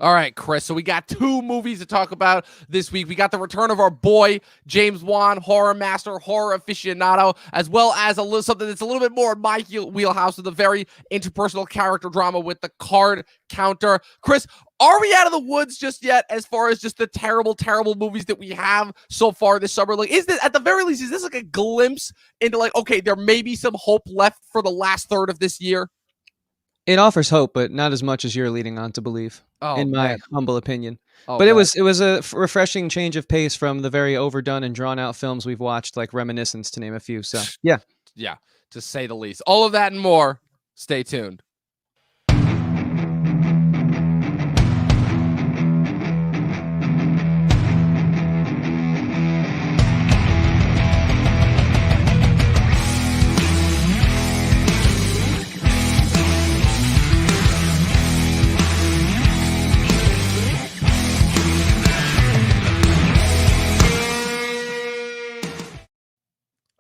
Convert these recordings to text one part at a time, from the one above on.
All right, Chris. So we got two movies to talk about this week. We got the return of our boy, James Wan, horror master, horror aficionado, as well as something that's a little bit more in my wheelhouse with a very interpersonal character drama with the card counter. Chris, are we out of the woods just yet as far as just the terrible, terrible movies that we have so far this summer? Like, is this, at the very least, is this like a glimpse into like, okay, there may be some hope left for the last third of this year? It offers hope, but not as much as you're leading on to believe, in my humble opinion. But it was a refreshing change of pace from the very overdone and drawn out films we've watched, like Reminiscence, to name a few. So, yeah. Yeah, to say the least. All of that and more. Stay tuned.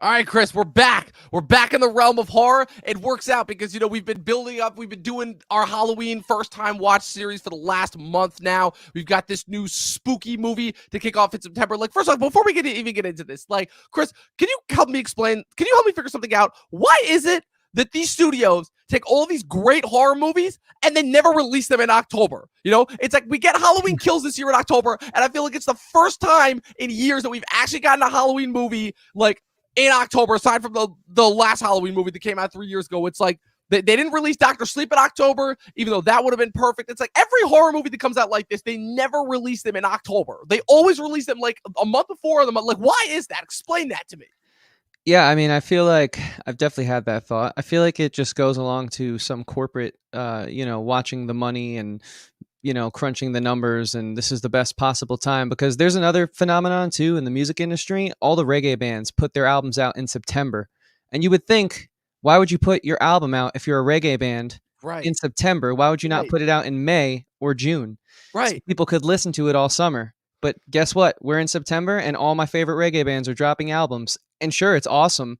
All right, Chris, we're back. We're back in the realm of horror. It works out because, you know, we've been building up. We've been doing our Halloween first-time watch series for the last month now. We've got this new spooky movie to kick off in September. Like, first off, before we even get into this, like, Chris, can you help me figure something out? Why is it that these studios take all these great horror movies and they never release them in October? You know, it's like we get Halloween Kills this year in October, and I feel like it's the first time in years that we've actually gotten a Halloween movie, like, in October, aside from the last Halloween movie that came out 3 years ago. It's like they didn't release Dr. Sleep in October, even though that would have been perfect. It's like every horror movie that comes out like this, they never release them in October. They always release them like a month before the month. Like, why is that? Explain that to me. Yeah, I mean, I feel like I've definitely had that thought. I feel like it just goes along to some corporate, watching the money and, crunching the numbers, and this is the best possible time, because there's another phenomenon too in the music industry. All the reggae bands put their albums out in September, and you would think, why would you put your album out if you're a reggae band in September? Why would you not put it out in May or June? Right. So people could listen to it all summer. But guess what? We're in September, and all my favorite reggae bands are dropping albums. And sure, it's awesome,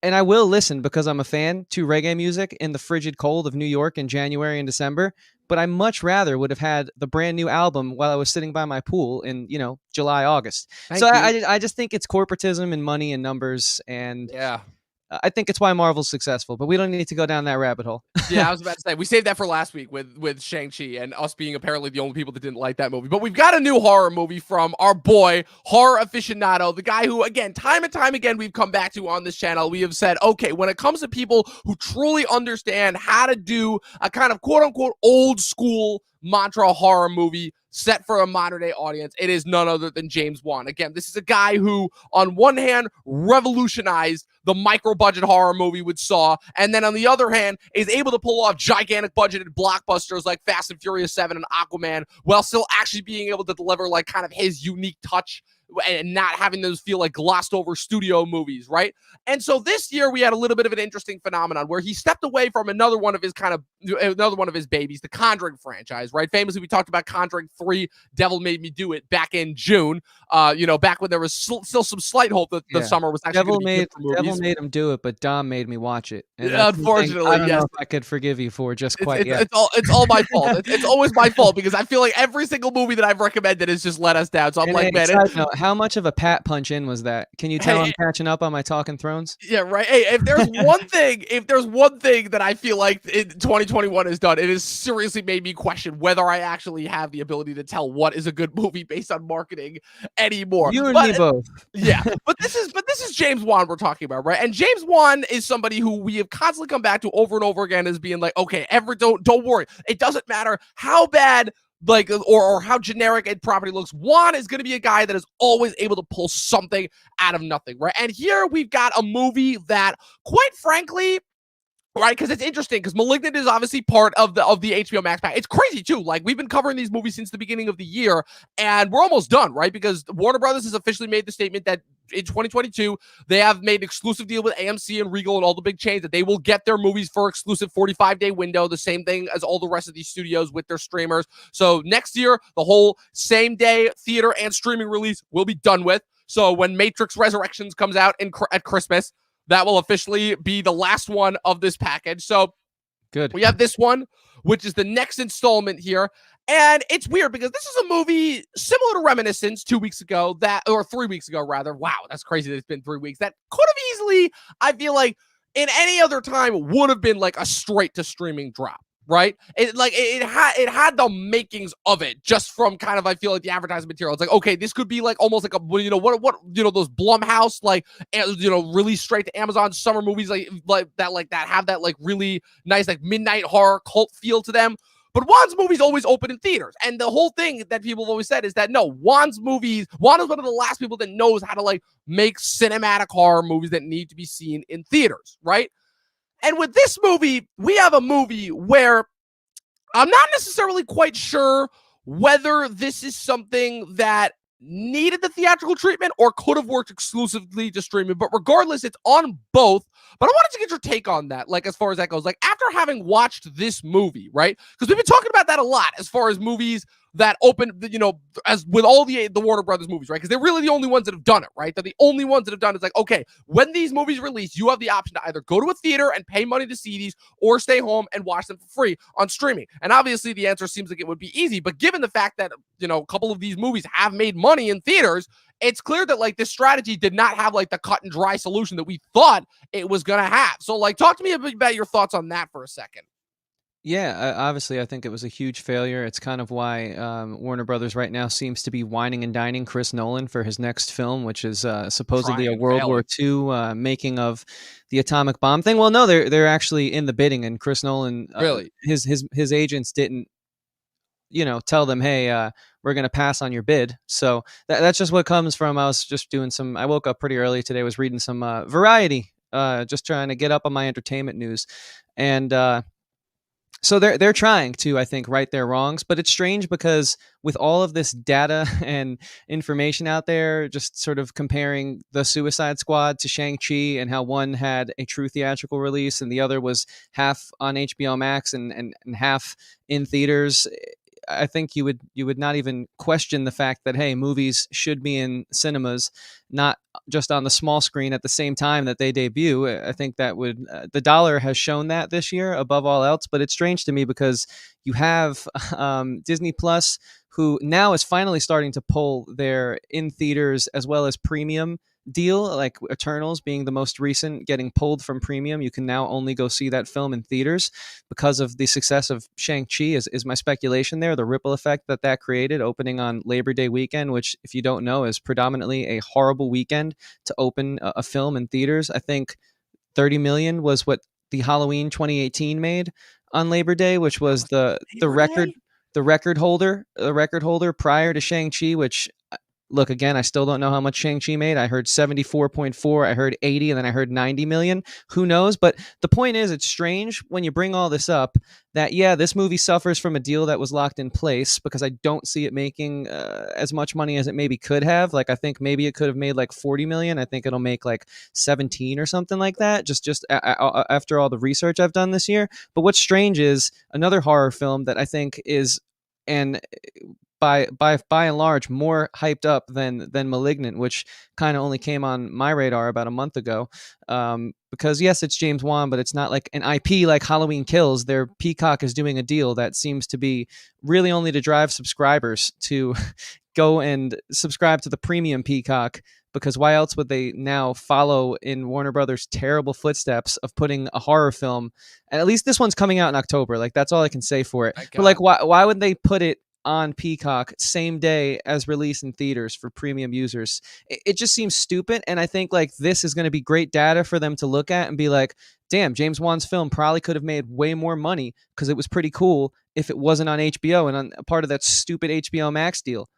and I will listen because I'm a fan to reggae music in the frigid cold of New York in January and December. But I much rather would have had the brand new album while I was sitting by my pool in, July, August. I just think it's corporatism and money and numbers. And yeah, I think it's why Marvel's successful, but we don't need to go down that rabbit hole. Yeah, I was about to say, we saved that for last week with Shang-Chi and us being apparently the only people that didn't like that movie. But we've got a new horror movie from our boy, horror aficionado, the guy who, again, time and time again, we've come back to on this channel. We have said, okay, when it comes to people who truly understand how to do a kind of quote-unquote old school mantra horror movie set for a modern day audience, it is none other than James Wan. Again, this is a guy who, on one hand, revolutionized the micro budget horror movie with Saw, and then on the other hand, is able to pull off gigantic budgeted blockbusters like Fast and Furious 7 and Aquaman, while still actually being able to deliver like kind of his unique touch and not having those feel like glossed over studio movies, right? And so this year we had a little bit of an interesting phenomenon where he stepped away from another one of his babies, the Conjuring franchise, right? Famously, we talked about Conjuring 3, Devil Made Me Do It, back in June, back when there was still some slight hope that the summer was actually going to be good for movies. Devil made him do it, but Dom made me watch it. And unfortunately, I don't know if I could forgive you for just quite yet. It's all my fault. It's always my fault because I feel like every single movie that I've recommended has just let us down. So I'm like, man, how much of a pat punch in was that? Can you tell I'm catching up on my Talking Thrones? Yeah, right. Hey, if there's one thing that I feel like 2021 has done, it has seriously made me question whether I actually have the ability to tell what is a good movie based on marketing anymore. You and me both. Yeah, but this is James Wan we're talking about, right? And James Wan is somebody who we have constantly come back to over and over again as being like, okay, don't worry. It doesn't matter how bad or how generic a property looks. Wan is going to be a guy that is always able to pull something out of nothing, right? And here we've got a movie that, quite frankly, right, because it's interesting, because Malignant is obviously part of the HBO Max pack. It's crazy, too. Like, we've been covering these movies since the beginning of the year, and we're almost done, right? Because Warner Brothers has officially made the statement that in 2022, they have made an exclusive deal with AMC and Regal and all the big chains that they will get their movies for exclusive 45-day window, the same thing as all the rest of these studios with their streamers. So next year, the whole same-day theater and streaming release will be done with. So when Matrix Resurrections comes out at Christmas, that will officially be the last one of this package. So good. We have this one. which is the next installment here. And it's weird because this is a movie similar to Reminiscence 2 weeks ago, or 3 weeks ago, rather. Wow, that's crazy that it's been 3 weeks. That could have easily, I feel like, in any other time, would have been like a straight to streaming drop. Right? It had the makings of it just from kind of, I feel like, the advertising material. It's like, okay, this could be like almost like a, those Blumhouse, like, release straight to Amazon summer movies like that have that like really nice like midnight horror cult feel to them. But Wan's movies always open in theaters. And the whole thing that people have always said is that no, Wan is one of the last people that knows how to like make cinematic horror movies that need to be seen in theaters, right? And with this movie, we have a movie where I'm not necessarily quite sure whether this is something that needed the theatrical treatment or could have worked exclusively to streaming. But regardless, it's on both. But I wanted to get your take on that, like, as far as that goes. Like, after having watched this movie, right? Because we've been talking about that a lot as far as movies that open, as with all the Warner Brothers movies, right? Because they're really the only ones that have done it, right? They're the only ones that have done it. It's like, okay, when these movies release, you have the option to either go to a theater and pay money to see these or stay home and watch them for free on streaming. And obviously the answer seems like it would be easy, but given the fact that, a couple of these movies have made money in theaters, it's clear that like this strategy did not have like the cut and dry solution that we thought it was going to have. So like, talk to me about your thoughts on that for a second. Yeah, obviously, I think it was a huge failure. It's kind of why Warner Brothers right now seems to be whining and dining Chris Nolan for his next film, which is supposedly a World War II making of the atomic bomb thing. Well, no, they're actually in the bidding, and Chris Nolan, really, his agents didn't, tell them, hey, we're going to pass on your bid. So that's just what comes from. I woke up pretty early today, was reading some Variety, just trying to get up on my entertainment news, and so they're trying to, I think, right their wrongs, but it's strange because with all of this data and information out there, just sort of comparing the Suicide Squad to Shang-Chi and how one had a true theatrical release and the other was half on HBO Max and half in theaters, I think you would not even question the fact that, hey, movies should be in cinemas, not just on the small screen at the same time that they debut. I think that would the dollar has shown that this year above all else. But it's strange to me because you have Disney Plus, who now is finally starting to pull their in theaters as well as premium deal, like Eternals being the most recent, getting pulled from premium. You can now only go see that film in theaters because of the success of Shang-Chi is my speculation there, the ripple effect that created, opening on Labor Day weekend, which, if you don't know, is predominantly a horrible weekend to open a film in theaters. I think 30 million was what the Halloween 2018 made on Labor Day, which was the record holder prior to Shang-Chi, which, look, again, I still don't know how much Shang-Chi made. I heard 74.4, I heard 80, and then I heard 90 million. Who knows? But the point is, it's strange when you bring all this up that, yeah, this movie suffers from a deal that was locked in place because I don't see it making as much money as it maybe could have. Like, I think maybe it could have made like 40 million. I think it'll make like 17 or something like that, just after all the research I've done this year. But what's strange is another horror film that I think is, and by and large, more hyped up than Malignant, which kind of only came on my radar about a month ago. Because yes, it's James Wan, but it's not like an IP like Halloween Kills. Their Peacock is doing a deal that seems to be really only to drive subscribers to go and subscribe to the premium Peacock, because why else would they now follow in Warner Brothers' terrible footsteps of putting a horror film? And at least this one's coming out in October. Like, that's all I can say for it. But like, why would they put it on Peacock same day as release in theaters for premium users? It just seems stupid. And I think like this is going to be great data for them to look at and be like, damn, James Wan's film probably could have made way more money because it was pretty cool if it wasn't on HBO and on a part of that stupid HBO Max deal.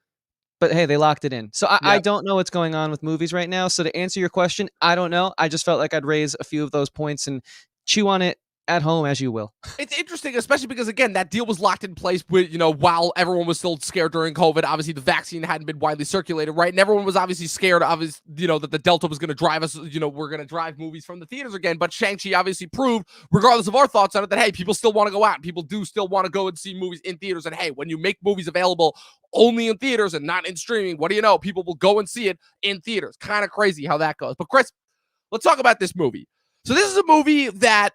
But hey, they locked it in. So I don't know what's going on with movies right now. So to answer your question, I don't know. I just felt like I'd raise a few of those points and chew on it at home as you will. It's interesting, especially because, again, that deal was locked in place with, while everyone was still scared during COVID. Obviously, the vaccine hadn't been widely circulated, right? And everyone was obviously scared, that the Delta was going to drive us, we're going to drive movies from the theaters again. But Shang-Chi obviously proved, regardless of our thoughts on it, that, hey, people still want to go out. And people do still want to go and see movies in theaters. And, hey, when you make movies available only in theaters and not in streaming, what do you know? People will go and see it in theaters. Kind of crazy how that goes. But, Chris, let's talk about this movie. So this is a movie that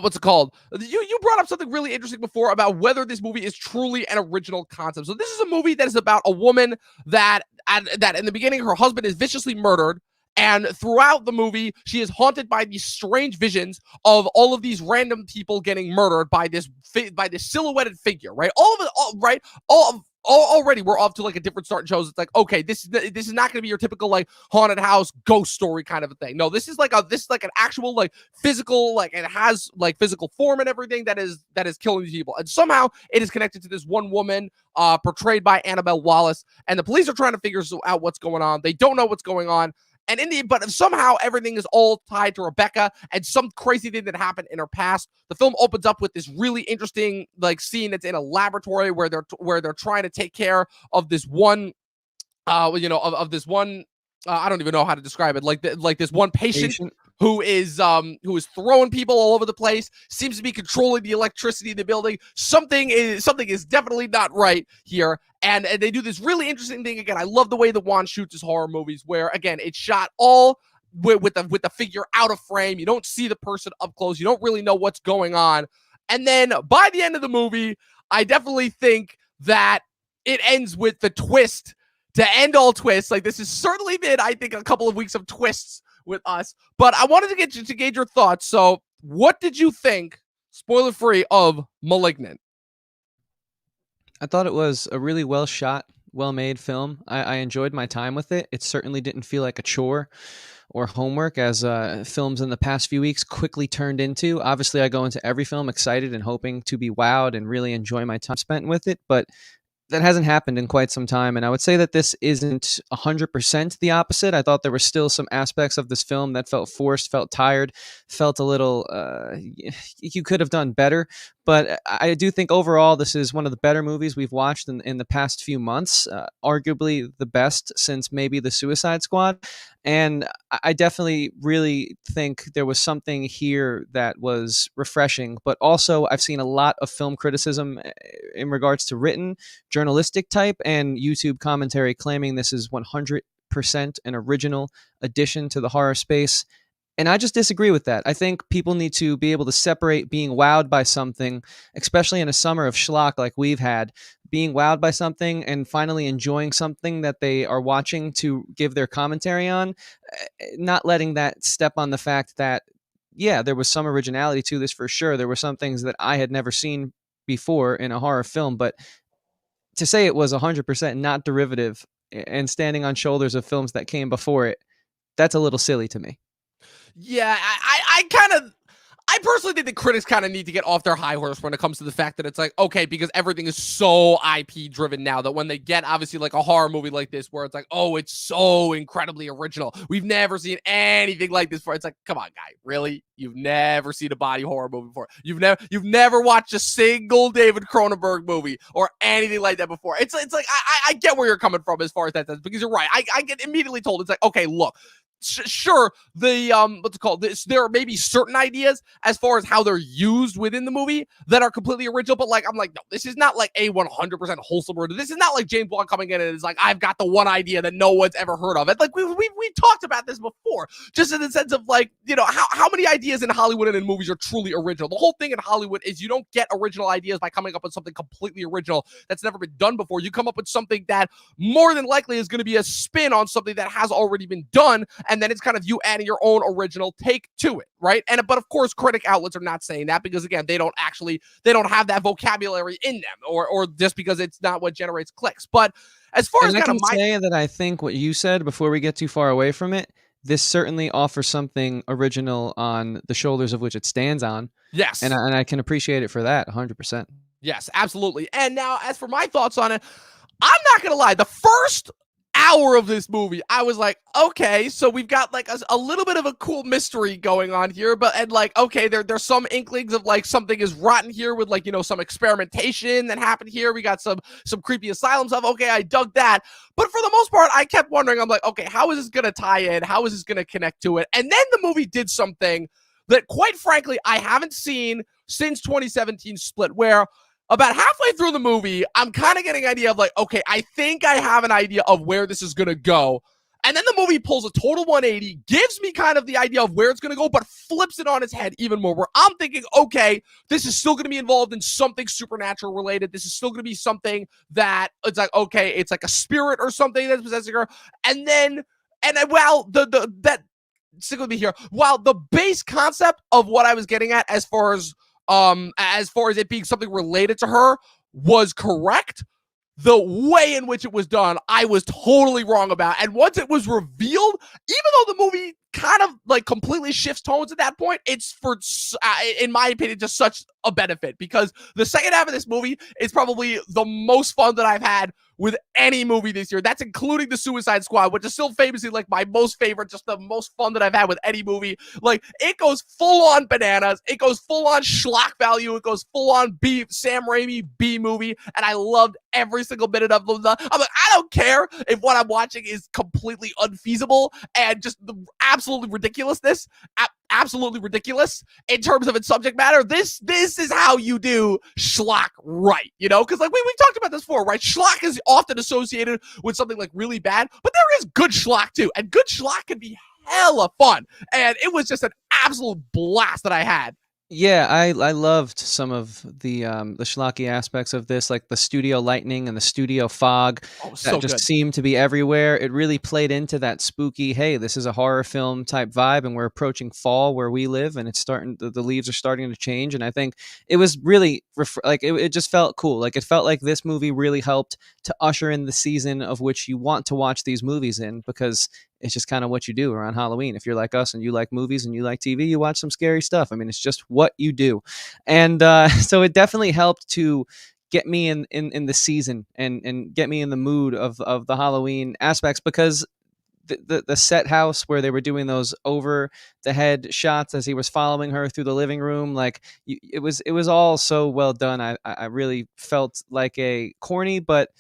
what's it called? You brought up something really interesting before about whether this movie is truly an original concept. So this is a movie that is about a woman that in the beginning her husband is viciously murdered, and throughout the movie she is haunted by these strange visions of all of these random people getting murdered by this silhouetted figure, right? All of it, right? Already we're off to like a different start and shows. It's like, okay, this is not going to be your typical like haunted house ghost story kind of a thing. No, this is like an actual like physical, like it has like physical form and everything that is killing these people, and somehow it is connected to this one woman portrayed by Annabelle Wallis, and the police are trying to figure out what's going on. They don't know what's going on. And but somehow everything is all tied to Rebecca and some crazy thing that happened in her past. The film opens up with this really interesting like scene that's in a laboratory where they're trying to take care of this one, of this one. I don't even know how to describe it. Like this one patient who is throwing people all over the place, seems to be controlling the electricity in the building. Something is definitely not right here. And they do this really interesting thing again. I love the way that Wan shoots his horror movies, where again it's shot all with the figure out of frame. You don't see the person up close. You don't really know what's going on. And then by the end of the movie, I definitely think that it ends with the twist to end all twists. Like, this has certainly been, I think, a couple of weeks of twists with us. But I wanted to get you to gauge your thoughts. So what did you think, spoiler free, of Malignant? I thought it was a really well shot, well made film. I enjoyed my time with it. It certainly didn't feel like a chore or homework as films in the past few weeks quickly turned into. Obviously, I go into every film excited and hoping to be wowed and really enjoy my time spent with it, but that hasn't happened in quite some time. And I would say that this isn't 100% the opposite. I thought there were still some aspects of this film that felt forced, felt tired, felt a little, you could have done better. But I do think overall this is one of the better movies we've watched in the past few months, arguably the best since maybe The Suicide Squad. And I definitely really think there was something here that was refreshing. But also, I've seen a lot of film criticism in regards to written, journalistic type, and YouTube commentary claiming this is 100% an original addition to the horror space. And I just disagree with that. I think people need to be able to separate being wowed by something, especially in a summer of schlock like we've had, being wowed by something and finally enjoying something that they are watching to give their commentary on, not letting that step on the fact that, yeah, there was some originality to this for sure. There were some things that I had never seen before in a horror film, but to say it was 100% not derivative and standing on shoulders of films that came before it, that's a little silly to me. Yeah, I personally think the critics kind of need to get off their high horse when it comes to the fact that it's like, okay, because everything is so IP driven now that when they get obviously like a horror movie like this where it's like, oh, it's so incredibly original. We've never seen anything like this before. It's like, come on, guy, really? You've never seen a body horror movie before. You've never watched a single David Cronenberg movie or anything like that before. It's like I get where you're coming from as far as that says, because you're right. I get immediately told it's like, okay, look. Sure, the what's it called? There are maybe certain ideas as far as how they're used within the movie that are completely original, but like I'm like, no, this is not like a 100% wholesome word. This is not like James Wan coming in and is like, I've got the one idea that no one's ever heard of. And like we talked about this before, just in the sense of like, you know, how many ideas in Hollywood and in movies are truly original. The whole thing in Hollywood is you don't get original ideas by coming up with something completely original that's never been done before. You come up with something that more than likely is going to be a spin on something that has already been done. And then it's kind of you adding your own original take to it, right? But of course, critic outlets are not saying that because again, they don't have that vocabulary in them, or just because it's not what generates clicks. But as far as I can say that I think what you said before we get too far away from it, this certainly offers something original on the shoulders of which it stands on. Yes, and I can appreciate it for that 100%. Yes, absolutely. And now, as for my thoughts on it, I'm not gonna lie. The first hour of this movie, I was like, okay, so we've got like a little bit of a cool mystery going on here, and like, okay, there's some inklings of like something is rotten here with like, you know, some experimentation that happened here. We got some creepy asylum stuff. Okay, I dug that. But for the most part, I kept wondering, I'm like, okay, how is this gonna tie in? How is this gonna connect to it? And then the movie did something that, quite frankly, I haven't seen since 2017 Split, where about halfway through the movie, I'm kind of getting an idea of like, okay, I think I have an idea of where this is going to go. And then the movie pulls a total 180, gives me kind of the idea of where it's going to go, but flips it on its head even more, where I'm thinking, okay, this is still going to be involved in something supernatural related. This is still going to be something that it's like, okay, it's like a spirit or something that's possessing her. And then, while that stick with me here, while the base concept of what I was getting at as far as it being something related to her was correct, the way in which it was done, I was totally wrong about. And once it was revealed, even though the movie kind of like completely shifts tones at that point, it's in my opinion, just such a benefit, because the second half of this movie is probably the most fun that I've had with any movie this year. That's including the Suicide Squad, which is still famously like my most favorite, just the most fun that I've had with any movie. Like, it goes full on bananas. It goes full on schlock value. It goes full on Sam Raimi B movie. And I loved every single minute of them. I'm like, I don't care if what I'm watching is completely unfeasible and just the absolutely ridiculousness. Absolutely ridiculous in terms of its subject matter. This is how you do schlock right, you know? Because like we've talked about this before, right? Schlock is often associated with something like really bad, but there is good schlock too, and good schlock can be hella fun. And it was just an absolute blast that I had. Yeah, I loved some of the schlocky aspects of this, like the studio lightning and the studio fog that just seemed to be everywhere. It really played into that spooky, hey, this is a horror film type vibe, and we're approaching fall where we live, and it's starting. The leaves are starting to change, and I think it was really it just felt cool. Like, it felt like this movie really helped to usher in the season of which you want to watch these movies in, because it's just kind of what you do around Halloween. If you're like us and you like movies and you like TV, you watch some scary stuff. I mean, it's just what you do. And so it definitely helped to get me in the season and get me in the mood of the Halloween aspects, because the set house where they were doing those over the head shots as he was following her through the living room, like it was all so well done. I really felt like a corny but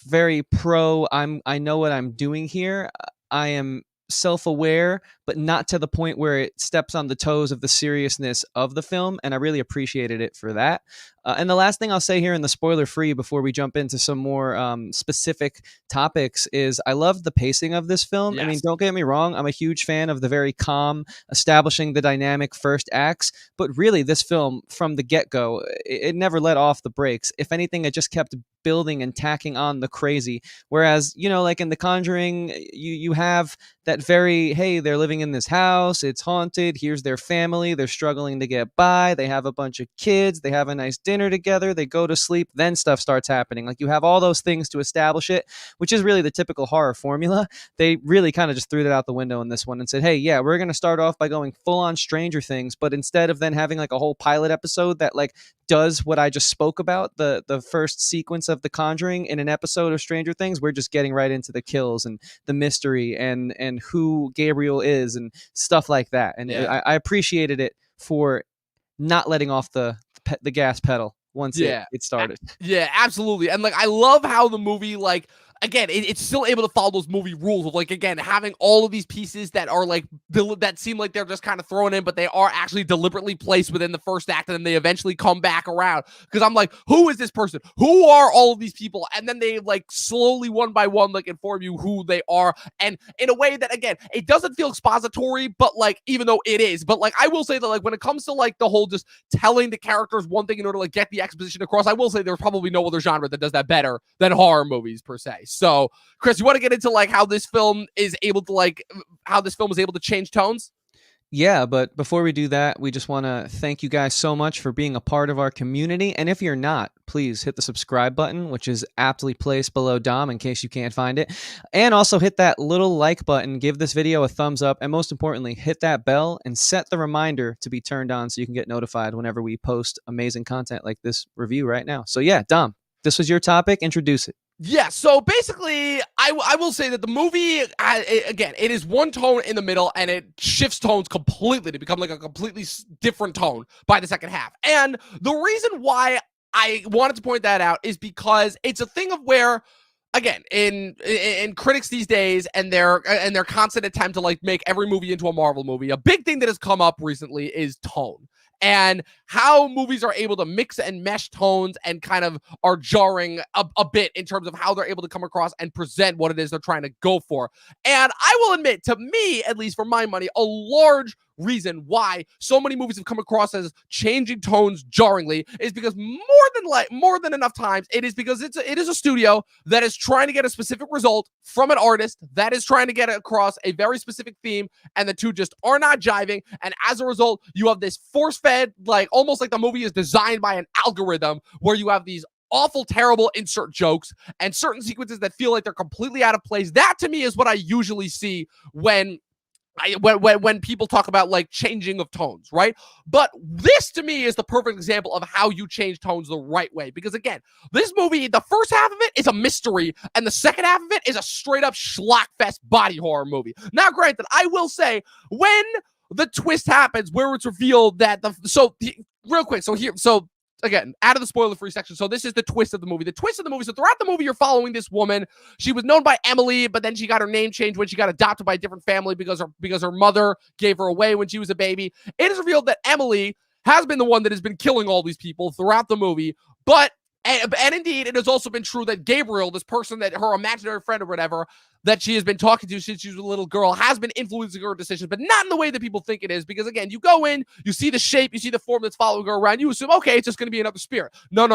very pro. I know what I'm doing here. I am self-aware, but not to the point where it steps on the toes of the seriousness of the film, and I really appreciated it for that. And the last thing I'll say here in the spoiler-free before we jump into some more specific topics is I love the pacing of this film. Yes. I mean, don't get me wrong, I'm a huge fan of the very calm, establishing the dynamic first acts, but really this film, from the get-go, it never let off the brakes. If anything, it just kept building and tacking on the crazy. Whereas, you know, like in The Conjuring, you have that very, hey, they're living in this house, it's haunted, here's their family, they're struggling to get by, they have a bunch of kids, they have a nice dinner together, they go to sleep, then stuff starts happening. Like, you have all those things to establish it, which is really the typical horror formula. They really kind of just threw that out the window in this one and said, hey, yeah, we're going to start off by going full on Stranger Things, but instead of then having like a whole pilot episode that like does what I just spoke about, the first sequence of The Conjuring in an episode of Stranger Things, we're just getting right into the kills and the mystery and who Gabriel is and stuff like that. And yeah, I appreciated it for not letting off the gas pedal once it started. Yeah, absolutely. And like, I love how the movie, like, again, it's still able to follow those movie rules of, like, again, having all of these pieces that are like that seem like they're just kind of thrown in, but they are actually deliberately placed within the first act, and then they eventually come back around. Because I'm like, who is this person? Who are all of these people? And then they like slowly, one by one, like inform you who they are, and in a way that, again, it doesn't feel expository, but like, even though it is, but like, I will say that like when it comes to like the whole just telling the characters one thing in order to like get the exposition across, I will say there's probably no other genre that does that better than horror movies per se. So, Chris, you want to get into like how this film is able to change tones? Yeah, but before we do that, we just want to thank you guys so much for being a part of our community. And if you're not, please hit the subscribe button, which is aptly placed below Dom in case you can't find it. And also hit that little like button, give this video a thumbs up, and most importantly, hit that bell and set the reminder to be turned on so you can get notified whenever we post amazing content like this review right now. So yeah, Dom, this was your topic. Introduce it. Yeah, so basically, I will say that the movie, again, it is one tone in the middle, and it shifts tones completely to become like a completely different tone by the second half. And the reason why I wanted to point that out is because it's a thing of where, again, in critics these days and their constant attempt to like make every movie into a Marvel movie, a big thing that has come up recently is tone. and how movies are able to mix and mesh tones and kind of are jarring a bit in terms of how they're able to come across and present what it is they're trying to go for. And I will admit, to me, at least for my money, a large reason why so many movies have come across as changing tones jarringly is because more than enough times it is because it is a studio that is trying to get a specific result from an artist that is trying to get across a very specific theme, and the two just are not jiving, and as a result you have this force-fed, like almost like the movie is designed by an algorithm, where you have these awful, terrible insert jokes and certain sequences that feel like they're completely out of place. That to me is what I usually see when people talk about like changing of tones, right? But this to me is the perfect example of how you change tones the right way. Because again, this movie, the first half of it is a mystery, and the second half of it is a straight up schlockfest body horror movie. Now, granted, I will say when the twist happens, where it's revealed that real quick, so again, out of the spoiler-free section. So this is the twist of the movie. The twist of the movie. So throughout the movie, you're following this woman. She was known by Emily, but then she got her name changed when she got adopted by a different family because her mother gave her away when she was a baby. It is revealed that Emily has been the one that has been killing all these people throughout the movie. And indeed, it has also been true that Gabriel, this person that her imaginary friend or whatever, that she has been talking to since she was a little girl, has been influencing her decisions, but not in the way that people think it is. Because again, you go in, you see the shape, you see the form that's following her around, you assume, okay, it's just going to be another spirit. No.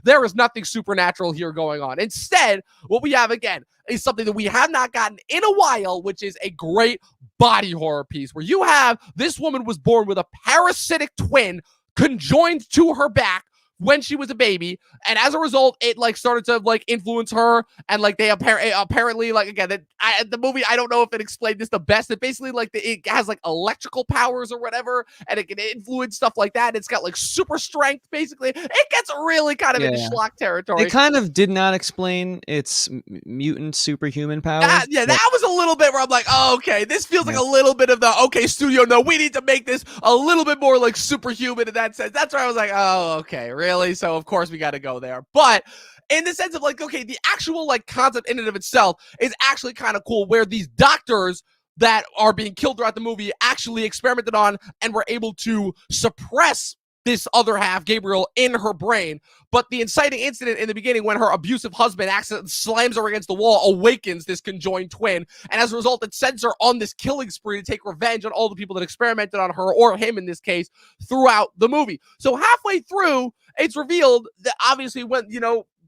There is nothing supernatural here going on. Instead, what we have again is something that we have not gotten in a while, which is a great body horror piece where you have this woman was born with a parasitic twin conjoined to her back when she was a baby, and as a result, it like started to like influence her, and like they apparently like again the movie, I don't know if it explained this the best. It basically like it has like electrical powers or whatever, and it can influence stuff like that. It's got like super strength. Basically, it gets really kind of into schlock territory. It kind of did not explain its mutant superhuman powers. That was a little bit where I'm like, oh, okay, this feels like a little bit of the studio. No, we need to make this a little bit more like superhuman in that sense. That's where I was like, oh, okay, really? So of course we got to go there. But in the sense of like, okay, the actual like concept in and of itself is actually kind of cool, where these doctors that are being killed throughout the movie actually experimented on and were able to suppress this other half, Gabriel, in her brain. But the inciting incident in the beginning, when her abusive husband accidentally slams her against the wall, awakens this conjoined twin. And as a result, it sends her on this killing spree to take revenge on all the people that experimented on her, or him in this case, throughout the movie. So halfway through, it's revealed that obviously when,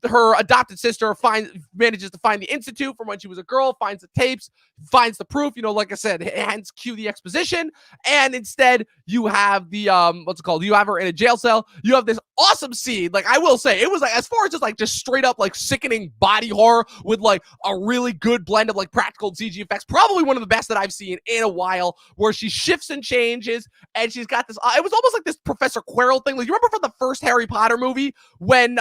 her adopted sister manages to find the institute from when she was a girl, finds the tapes, finds the proof, like I said, hence cue the exposition. And instead you have the you have her in a jail cell. You have this awesome scene. Like, I will say, it was like, as far as just straight up like sickening body horror with like a really good blend of like practical and CG effects, probably one of the best that I've seen in a while, where she shifts and changes, and she's got this it was almost like this Professor Quirrell thing. Like, you remember from the first Harry Potter movie when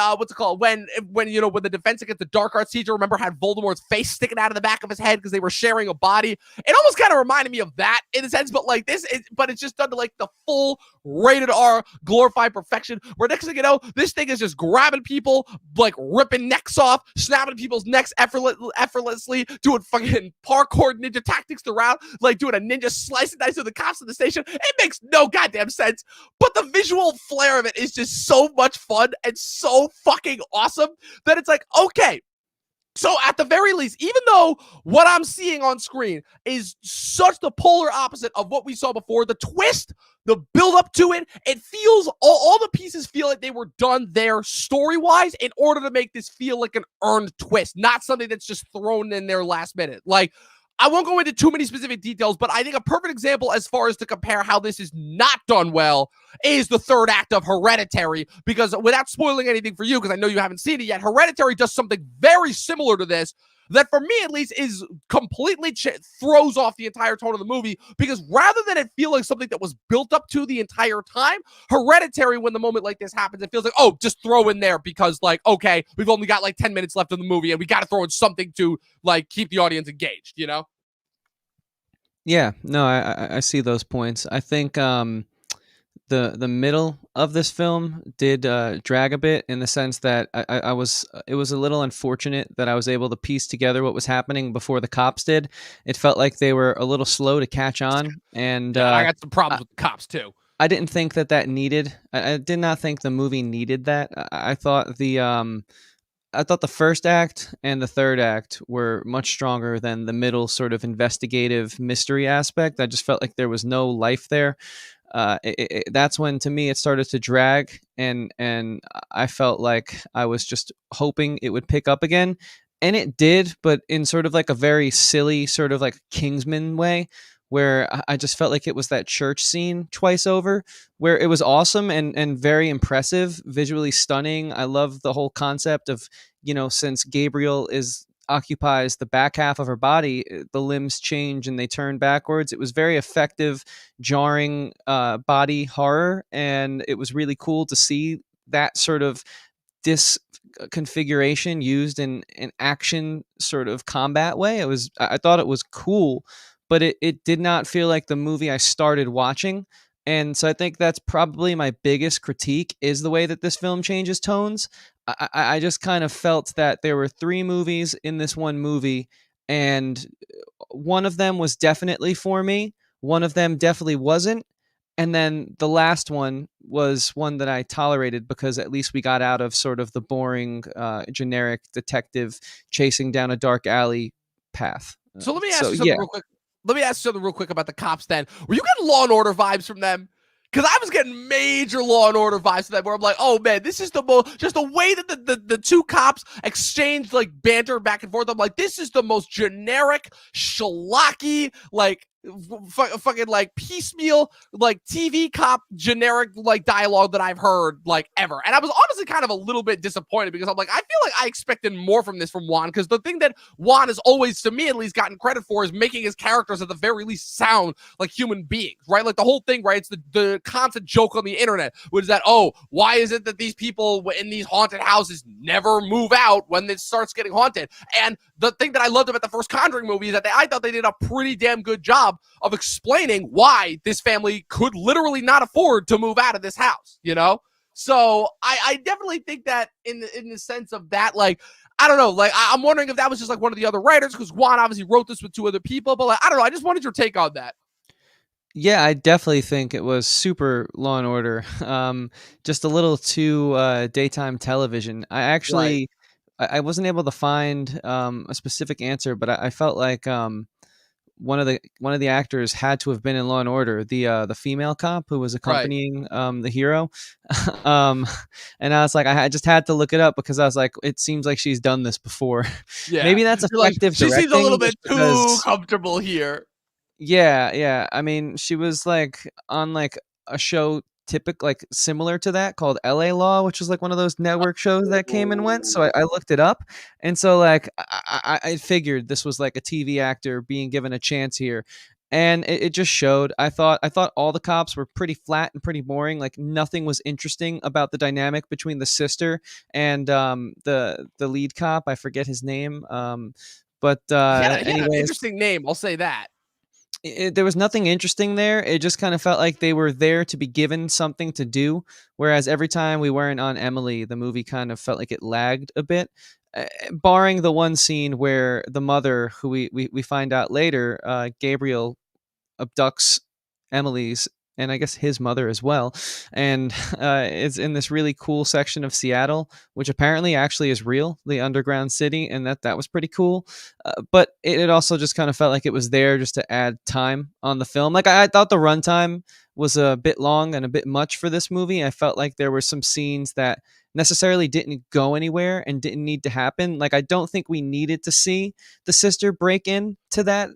when the defense against the dark arts teacher, remember, had Voldemort's face sticking out of the back of his head because they were sharing a body? It almost kind of reminded me of that in a sense, but like but it's just done to like the full rated R glorified perfection, where next thing you know, this thing is just grabbing people, like ripping necks off, snapping people's necks effortlessly, doing fucking parkour ninja tactics throughout, like doing a ninja slice and dice to the cops at the station. It makes no goddamn sense, but the visual flair of it is just so much fun and so fucking awesome that it's like, okay, so at the very least, even though what I'm seeing on screen is such the polar opposite of what we saw before, the twist, the build up to it, it feels, all the pieces feel like they were done there story-wise in order to make this feel like an earned twist, not something that's just thrown in there last minute. Like, I won't go into too many specific details, but I think a perfect example as far as to compare how this is not done well is the third act of Hereditary, because without spoiling anything for you, because I know you haven't seen it yet, Hereditary does something very similar to this that, for me at least, is completely throws off the entire tone of the movie, because rather than it feel like something that was built up to the entire time, Hereditary, when the moment like this happens, it feels like, oh, just throw in there because, like, okay, we've only got like 10 minutes left of the movie and we got to throw in something to like keep the audience engaged, Yeah, no, I see those points. I think the middle of this film did drag a bit, in the sense that it was a little unfortunate that I was able to piece together what was happening before the cops did. It felt like they were a little slow to catch on, and I got some problems with the cops too. I didn't think that needed. I did not think the movie needed that. I thought the first act and the third act were much stronger than the middle sort of investigative mystery aspect. I just felt like there was no life there. That's when, to me, it started to drag, and I felt like I was just hoping it would pick up again, and it did, but in sort of like a very silly, sort of like Kingsman way, where I just felt like it was that church scene twice over, where it was awesome and very impressive, visually stunning. I love the whole concept of, since Gabriel is occupies the back half of her body, the limbs change and they turn backwards. It was very effective, jarring body horror, and it was really cool to see that sort of disconfiguration used in an action sort of combat way. I thought it was cool, but it did not feel like the movie I started watching. And so I think that's probably my biggest critique, is the way that this film changes tones. I just kind of felt that there were three movies in this one movie, and one of them was definitely for me, one of them definitely wasn't, and then the last one was one that I tolerated because at least we got out of sort of the boring, generic detective chasing down a dark alley path. So let me ask So you yeah, something real quick. Let me ask you something real quick about the cops then. Were you getting Law and Order vibes from them? Because I was getting major Law and Order vibes from them, where I'm like, oh man, this is the most, just the way that the two cops exchanged like banter back and forth. I'm like, this is the most generic, schlocky, like fucking like piecemeal, like TV cop generic like dialogue that I've heard like ever. And I was honestly kind of a little bit disappointed, because I'm like, I feel like I expected more from this from Wan, because the thing that Wan has always, to me at least, gotten credit for is making his characters at the very least sound like human beings, right? Like the whole thing, right? It's the constant joke on the internet, which is that, oh, why is it that these people in these haunted houses never move out when it starts getting haunted? And the thing that I loved about the first Conjuring movie is that I thought they did a pretty damn good job of explaining why this family could literally not afford to move out of this house, you know? So I definitely think that in the sense of that, like, I don't know, like, I'm wondering if that was just like one of the other writers, because Juan obviously wrote this with two other people, but like, I don't know, I just wanted your take on that. yeah, I definitely think it was super Law and Order. Just a little too daytime television. Right. I wasn't able to find a specific answer, but I felt like one of the actors had to have been in Law and Order, the female cop who was Right. accompanying the hero. um, and I was like, I just had to look it up because I was like, it seems like she's done this before. Yeah. Maybe that's You're like, effective she seems a little directing, bit just too because. comfortable here. Yeah, yeah. I mean, she was like on like a show like similar to that called LA Law, which is like one of those network shows that came and went. So I looked it up, and so like I figured this was like a TV actor being given a chance here, and it just showed. I thought all the cops were pretty flat and pretty boring. Like nothing was interesting about the dynamic between the sister and the lead cop. I forget his name. But He had an anyways, interesting name, I'll say that. there was nothing interesting there. It just kind of felt like they were there to be given something to do. Whereas every time we weren't on Emily, the movie kind of felt like it lagged a bit. Barring the one scene where the mother, who we find out later, Gabriel abducts Emily's and I guess his mother as well, and it's in this really cool section of Seattle, which apparently actually is real, the underground city, and that was pretty cool. But it also just kind of felt like it was there just to add time on the film. Like I thought the runtime was a bit long and a bit much for this movie. I felt like there were some scenes that necessarily didn't go anywhere and didn't need to happen. Like I don't think we needed to see the sister break in to that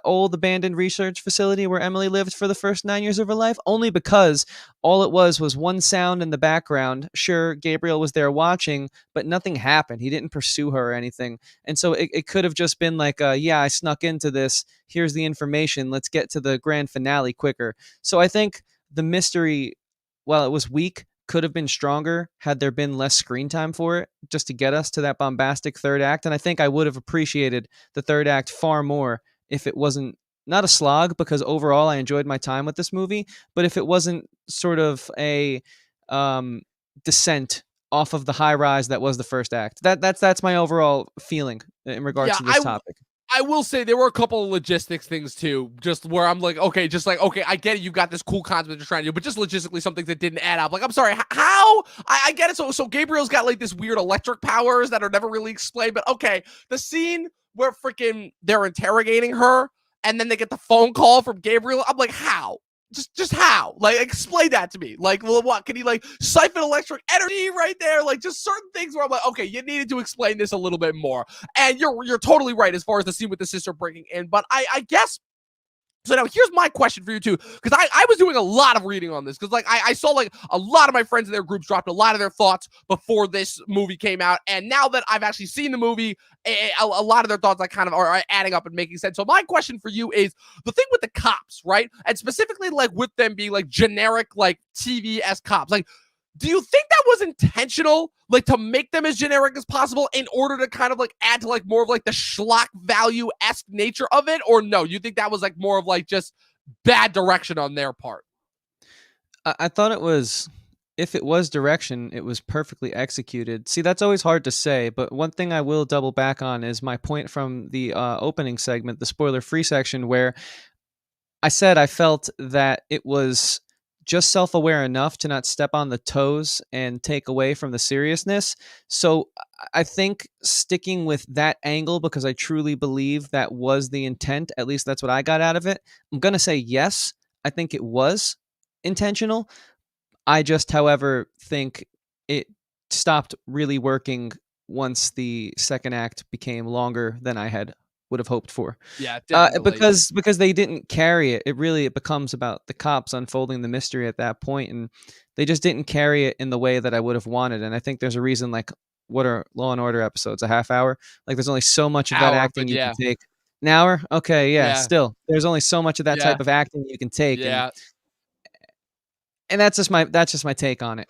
old abandoned research facility where Emily lived for the first 9 years of her life, only because all it was one sound in the background. Sure, Gabriel was there watching, but nothing happened. He didn't pursue her or anything. And so it could have just been like, yeah, I snuck into this. Here's the information. Let's get to the grand finale quicker. So I think the mystery, while it was weak, could have been stronger had there been less screen time for it, just to get us to that bombastic third act. And I think I would have appreciated the third act far more if it wasn't, not a slog, because overall I enjoyed my time with this movie, but if it wasn't sort of a um, descent off of the high rise that was the first act. That's my overall feeling in regards Yeah, to this topic. I will say there were a couple of logistics things too, just where I'm like, okay, I get it, you got this cool concept that you're trying to do, but just logistically, some things that didn't add up. Like, I'm sorry, how? I get it. So Gabriel's got like this weird electric powers that are never really explained, but okay, the scene where freaking they're interrogating her, and then they get the phone call from Gabriel. I'm like, how? Just how? Like, explain that to me. Like, well, what can he like siphon electric energy right there? Like, just certain things where I'm like, okay, you needed to explain this a little bit more. And you're totally right as far as the scene with the sister breaking in. But I guess. So now here's my question for you too, because I was doing a lot of reading on this, because like I saw like a lot of my friends in their groups dropped a lot of their thoughts before this movie came out, and now that I've actually seen the movie, a lot of their thoughts like kind of are adding up and making sense. So my question for you is the thing with the cops, right? And specifically like with them being like generic like TV-esque cops, like, do you think that was intentional, like to make them as generic as possible in order to kind of like add to like more of like the schlock value-esque nature of it? Or no, you think that was like more of like just bad direction on their part? I thought it was, if it was direction, it was perfectly executed. See, that's always hard to say, but one thing I will double back on is my point from the opening segment, the spoiler-free section, where I said I felt that it was just self-aware enough to not step on the toes and take away from the seriousness. So I think sticking with that angle, because I truly believe that was the intent, at least that's what I got out of it, I'm going to say yes, I think it was intentional. I just, however, think it stopped really working once the second act became longer than I would have hoped for. Yeah, definitely. Because they didn't carry it. It becomes about the cops unfolding the mystery at that point, and they just didn't carry it in the way that I would have wanted. And I think there's a reason, like, what are Law and Order episodes? A half hour? Like, there's only so much of that acting you can take. An hour? Okay, yeah. Still, there's only so much of that type of acting you can take. Yeah. And that's just my take on it.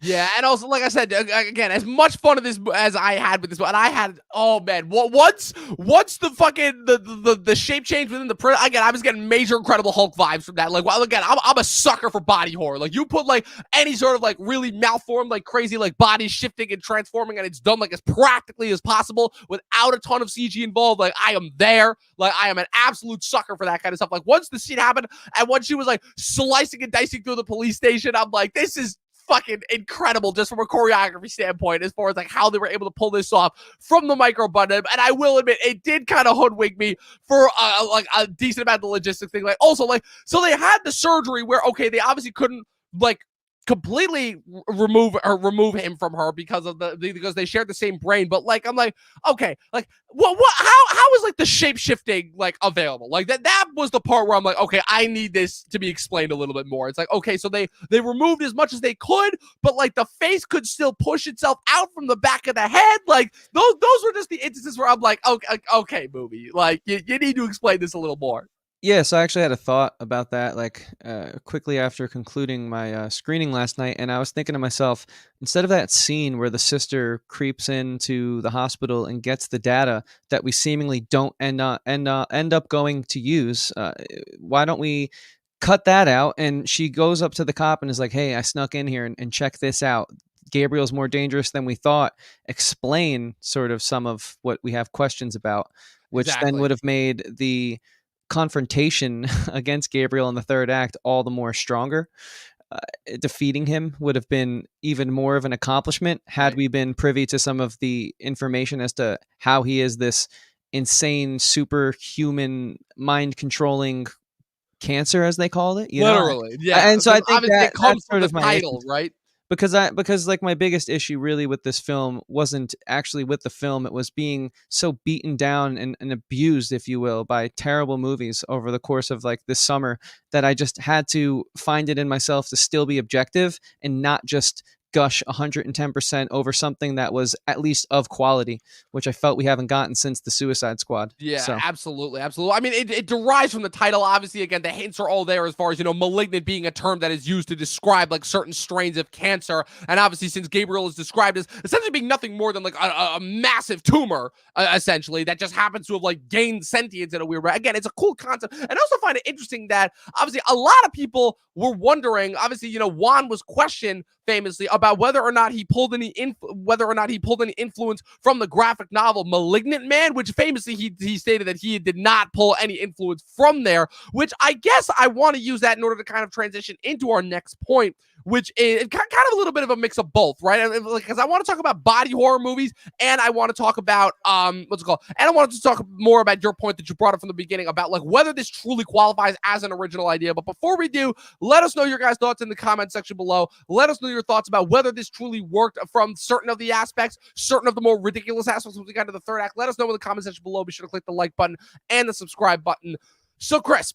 Yeah, and also, like I said, again, as much fun of this as I had with this, and I had, oh man, once the fucking the shape change within the prison, again, I was getting major Incredible Hulk vibes from that. Like, well, again, I'm a sucker for body horror. Like, you put like any sort of like really malformed, like crazy, like body shifting and transforming, and it's done like as practically as possible without a ton of CG involved. Like, I am there. Like, I am an absolute sucker for that kind of stuff. Like, once the scene happened, and once she was like slicing and dicing through the police station, I'm like, this is fucking incredible just from a choreography standpoint, as far as like how they were able to pull this off from the micro button. And I will admit, it did kind of hoodwink me for like a decent amount of the logistics thing. Like, also, like, so they had the surgery where, okay, they obviously couldn't like completely remove him from her because they shared the same brain. But like, I'm like, okay, like what how is like the shape shifting like available? Like that was the part where I'm like, okay, I need this to be explained a little bit more. It's like, okay, so they removed as much as they could, but like the face could still push itself out from the back of the head. Like those were just the instances where I'm like, okay, movie, like you need to explain this a little more. Yeah, so I actually had a thought about that, like, quickly after concluding my screening last night, and I was thinking to myself, instead of that scene where the sister creeps into the hospital and gets the data that we seemingly don't end up going to use, why don't we cut that out? And she goes up to the cop and is like, "Hey, I snuck in here and check this out. Gabriel's more dangerous than we thought." Explain sort of some of what we have questions about, which then would have made the confrontation against Gabriel in the third act all the more stronger. Defeating him would have been even more of an accomplishment had we been privy to some of the information as to how he is this insane, superhuman, mind-controlling cancer, as they called it. Literally, yeah. And so I think that comes from the title, right? Because like my biggest issue really with this film wasn't actually with the film. It was being so beaten down and abused, if you will, by terrible movies over the course of like this summer, that I just had to find it in myself to still be objective and not just gush 110% over something that was at least of quality, which I felt we haven't gotten since the Suicide Squad. Yeah, so. Absolutely. I mean, it derives from the title. Obviously, again, the hints are all there as far as, malignant being a term that is used to describe like certain strains of cancer. And obviously, since Gabriel is described as essentially being nothing more than like a massive tumor, essentially, that just happens to have like gained sentience in a weird way. Again, it's a cool concept. And I also find it interesting that obviously a lot of people were wondering, obviously, Wan was questioned famously about whether or not he pulled any influence from the graphic novel Malignant Man, which famously he stated that he did not pull any influence from there, which I guess I want to use that in order to kind of transition into our next point, which is kind of a little bit of a mix of both, right? Because I want to talk about body horror movies, and I want to talk about what's it called? And I wanted to talk more about your point that you brought up from the beginning about like whether this truly qualifies as an original idea. But before we do, let us know your guys' thoughts in the comment section below. Let us know your thoughts about whether this truly worked from certain of the aspects, certain of the more ridiculous aspects when we got to the third act. Let us know in the comment section below. Be sure to click the like button and the subscribe button. So, Chris,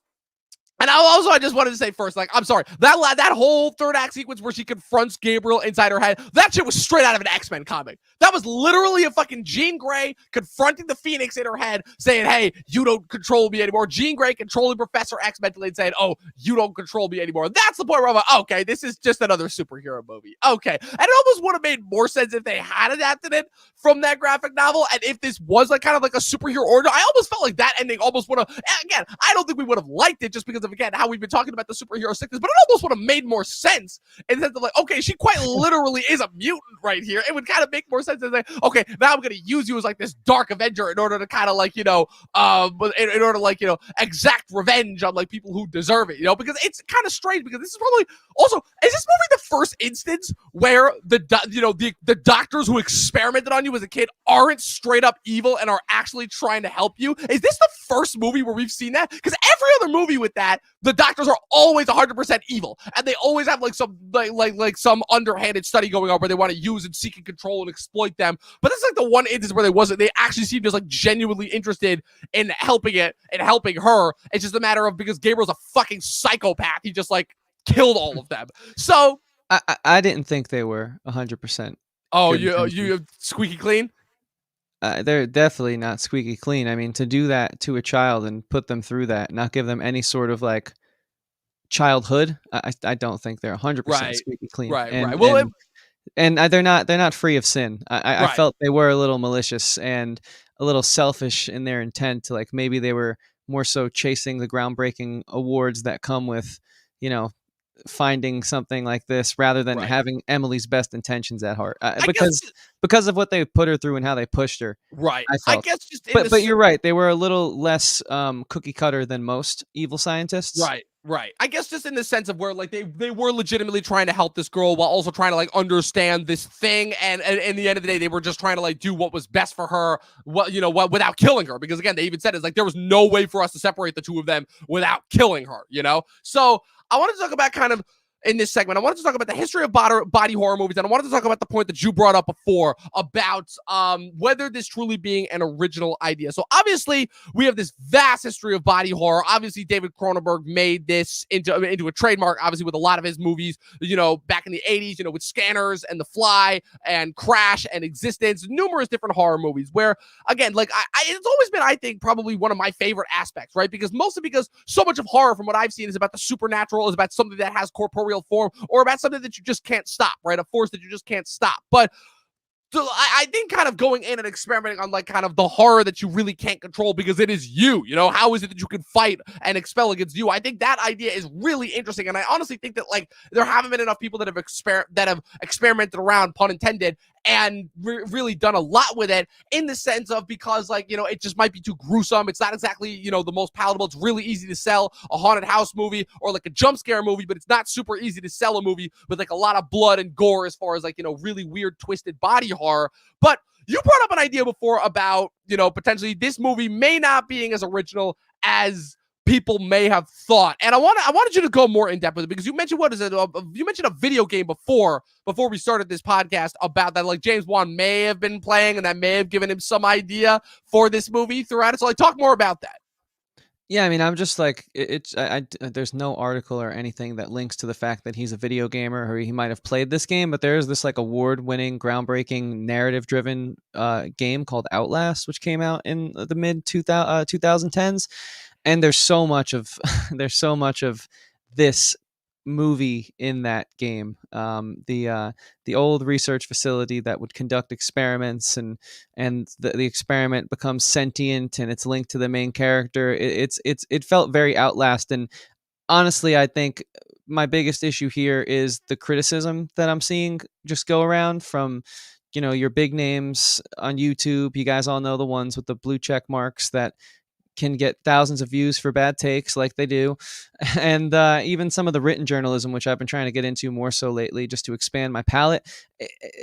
and I just wanted to say first, like, I'm sorry, that whole third act sequence where she confronts Gabriel inside her head, that shit was straight out of an X-Men comic. That was literally a fucking Jean Grey confronting the Phoenix in her head, saying, hey, you don't control me anymore. Jean Grey controlling Professor X mentally and saying, oh, you don't control me anymore. That's the point where I'm like, okay, this is just another superhero movie. Okay. And it almost would have made more sense if they had adapted it from that graphic novel, and if this was like kind of like a superhero order. I almost felt like that ending almost would have, again, I don't think we would have liked it just because of, again, how we've been talking about the superhero sickness, but it almost would have made more sense in the sense of like, okay, she quite literally is a mutant right here. It would kind of make more sense as like, okay, now I'm going to use you as like this dark Avenger in order to kind of like, in order to like, exact revenge on like people who deserve it, because it's kind of strange because this is probably also, is this movie the first instance where the doctors who experimented on you as a kid aren't straight up evil and are actually trying to help you? Is this the first movie where we've seen that? Because every other movie with that, the doctors are always 100% evil, and they always have like some like some underhanded study going on where they want to use and seek and control and exploit them. But this is like the one instance where they actually seemed just like genuinely interested in helping it and helping her. It's just a matter of because Gabriel's a fucking psychopath, he just like killed all of them. So I didn't think they were 100%. Oh, you squeaky clean? They're definitely not squeaky clean. I mean, to do that to a child and put them through that, not give them any sort of like childhood, I don't think they're 100% squeaky clean. Right. Well, and they're not free of sin. I felt they were a little malicious and a little selfish in their intent. Like maybe they were more so chasing the groundbreaking awards that come with, finding something like this rather than having Emily's best intentions at heart, because of what they put her through and how they pushed her. Right. I guess just, but you're right. They were a little less cookie cutter than most evil scientists. Right. I guess just in the sense of where like they were legitimately trying to help this girl while also trying to like understand this thing, and in the end of the day, they were just trying to like do what was best for her, without killing her. Because again, they even said it's like there was no way for us to separate the two of them without killing her. So I wanted to talk about kind of in this segment, I wanted to talk about the history of body horror movies, and I wanted to talk about the point that you brought up before about whether this truly being an original idea. So obviously, we have this vast history of body horror. Obviously, David Cronenberg made this into a trademark, obviously, with a lot of his movies, back in the 80s, with Scanners and The Fly and Crash and Existence, numerous different horror movies where, again, like it's always been, I think, probably one of my favorite aspects, right? Because so much of horror from what I've seen is about the supernatural, is about something that has corporeal form, or about something that you just can't stop, right? A force that you just can't stop. But so I think kind of going in and experimenting on like kind of the horror that you really can't control because it is you, how is it that you can fight and expel against you? I think that idea is really interesting. And I honestly think that like there haven't been enough people that have experimented around, pun intended, and really done a lot with it in the sense of because like, it just might be too gruesome. It's not exactly, the most palatable. It's really easy to sell a haunted house movie or like a jump scare movie, but it's not super easy to sell a movie with like a lot of blood and gore as far as like, really weird twisted body horror. But you brought up an idea before about, potentially this movie may not being as original as people may have thought. And I wanted you to go more in depth with it because you mentioned, you mentioned a video game before we started this podcast about that, like James Wan may have been playing and that may have given him some idea for this movie throughout it. So like talk more about that. Yeah, I mean, I'm just like, there's no article or anything that links to the fact that he's a video gamer or he might have played this game, but there's this like award-winning, groundbreaking, narrative-driven game called Outlast, which came out in the mid 2010s, and there's so much of this movie in that game. The old research facility that would conduct experiments and the experiment becomes sentient and it's linked to the main character. It felt very Outlast, and honestly, I think my biggest issue here is the criticism that I'm seeing just go around from, your big names on YouTube. You guys all know the ones with the blue check marks that can get thousands of views for bad takes like they do. And even some of the written journalism, which I've been trying to get into more so lately just to expand my palette.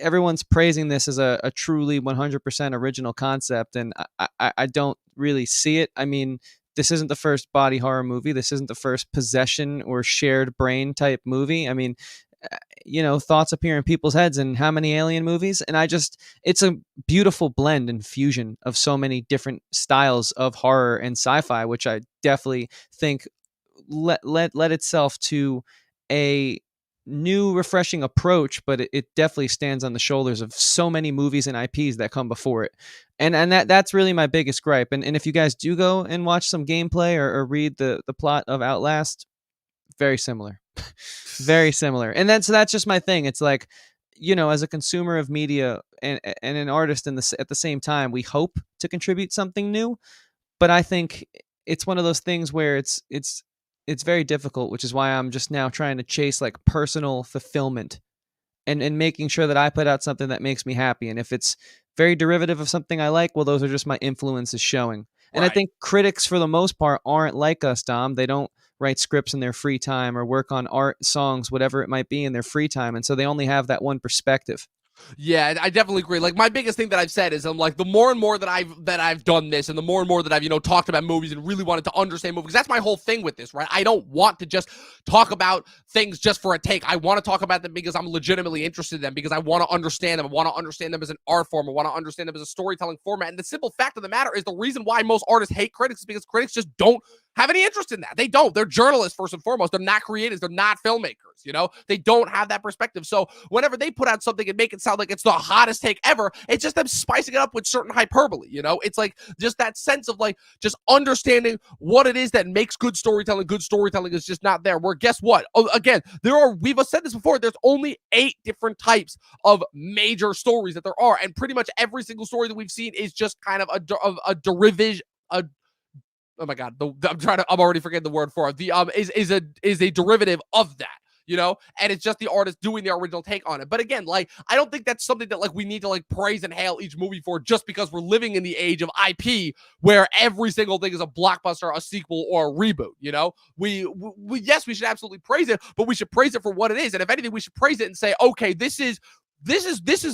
Everyone's praising this as a truly 100% original concept. And I don't really see it. I mean, this isn't the first body horror movie. This isn't the first possession or shared brain type movie. I mean, thoughts appear in people's heads in how many Alien movies? And it's a beautiful blend and fusion of so many different styles of horror and sci-fi, which I definitely think led itself to a new, refreshing approach, but it definitely stands on the shoulders of so many movies and IPs that come before it. And that's really my biggest gripe. And if you guys do go and watch some gameplay or read the plot of Outlast, very similar. Very similar. And that's just my thing. It's like, as a consumer of media and an artist at the same time, we hope to contribute something new. But I think it's one of those things where it's very difficult, which is why I'm just now trying to chase like personal fulfillment and making sure that I put out something that makes me happy. And if it's very derivative of something I like, well, those are just my influences showing. And Right. I think critics, for the most part, aren't like us, Dom. They don't write scripts in their free time or work on art, songs, whatever it might be in their free time. And so they only have that one perspective. Yeah, I definitely agree. Like, my biggest thing that I've said is, I'm like, the more and more that I've done this, and the more and more that I've talked about movies and really wanted to understand movies. That's my whole thing with this, right? I don't want to just talk about things just for a take. I want to talk about them because I'm legitimately interested in them, because I want to understand them. I want to understand them as an art form. I want to understand them as a storytelling format. And the simple fact of the matter is, the reason why most artists hate critics is because critics just don't have any interest in that. They don't. They're journalists first and foremost. They're not creators. They're not filmmakers. They don't have that perspective. So whenever they put out something and make it sound like it's the hottest take ever, it's just them spicing it up with certain hyperbole. It's like just that sense of like just understanding what it is that makes good storytelling. Good storytelling is just not there. Where guess what? Again, we've said this before. There's only 8 different types of major stories that there are, and pretty much every single story that we've seen is just kind of a derivative. Oh my God, I'm already forgetting the word for it. The is a derivative of that, and it's just the artist doing the original take on it. But again, like, I don't think that's something that like we need to like praise and hail each movie for, just because we're living in the age of IP where every single thing is a blockbuster, a sequel, or a reboot. We yes, we should absolutely praise it, but we should praise it for what it is. And if anything, we should praise it and say, okay, this is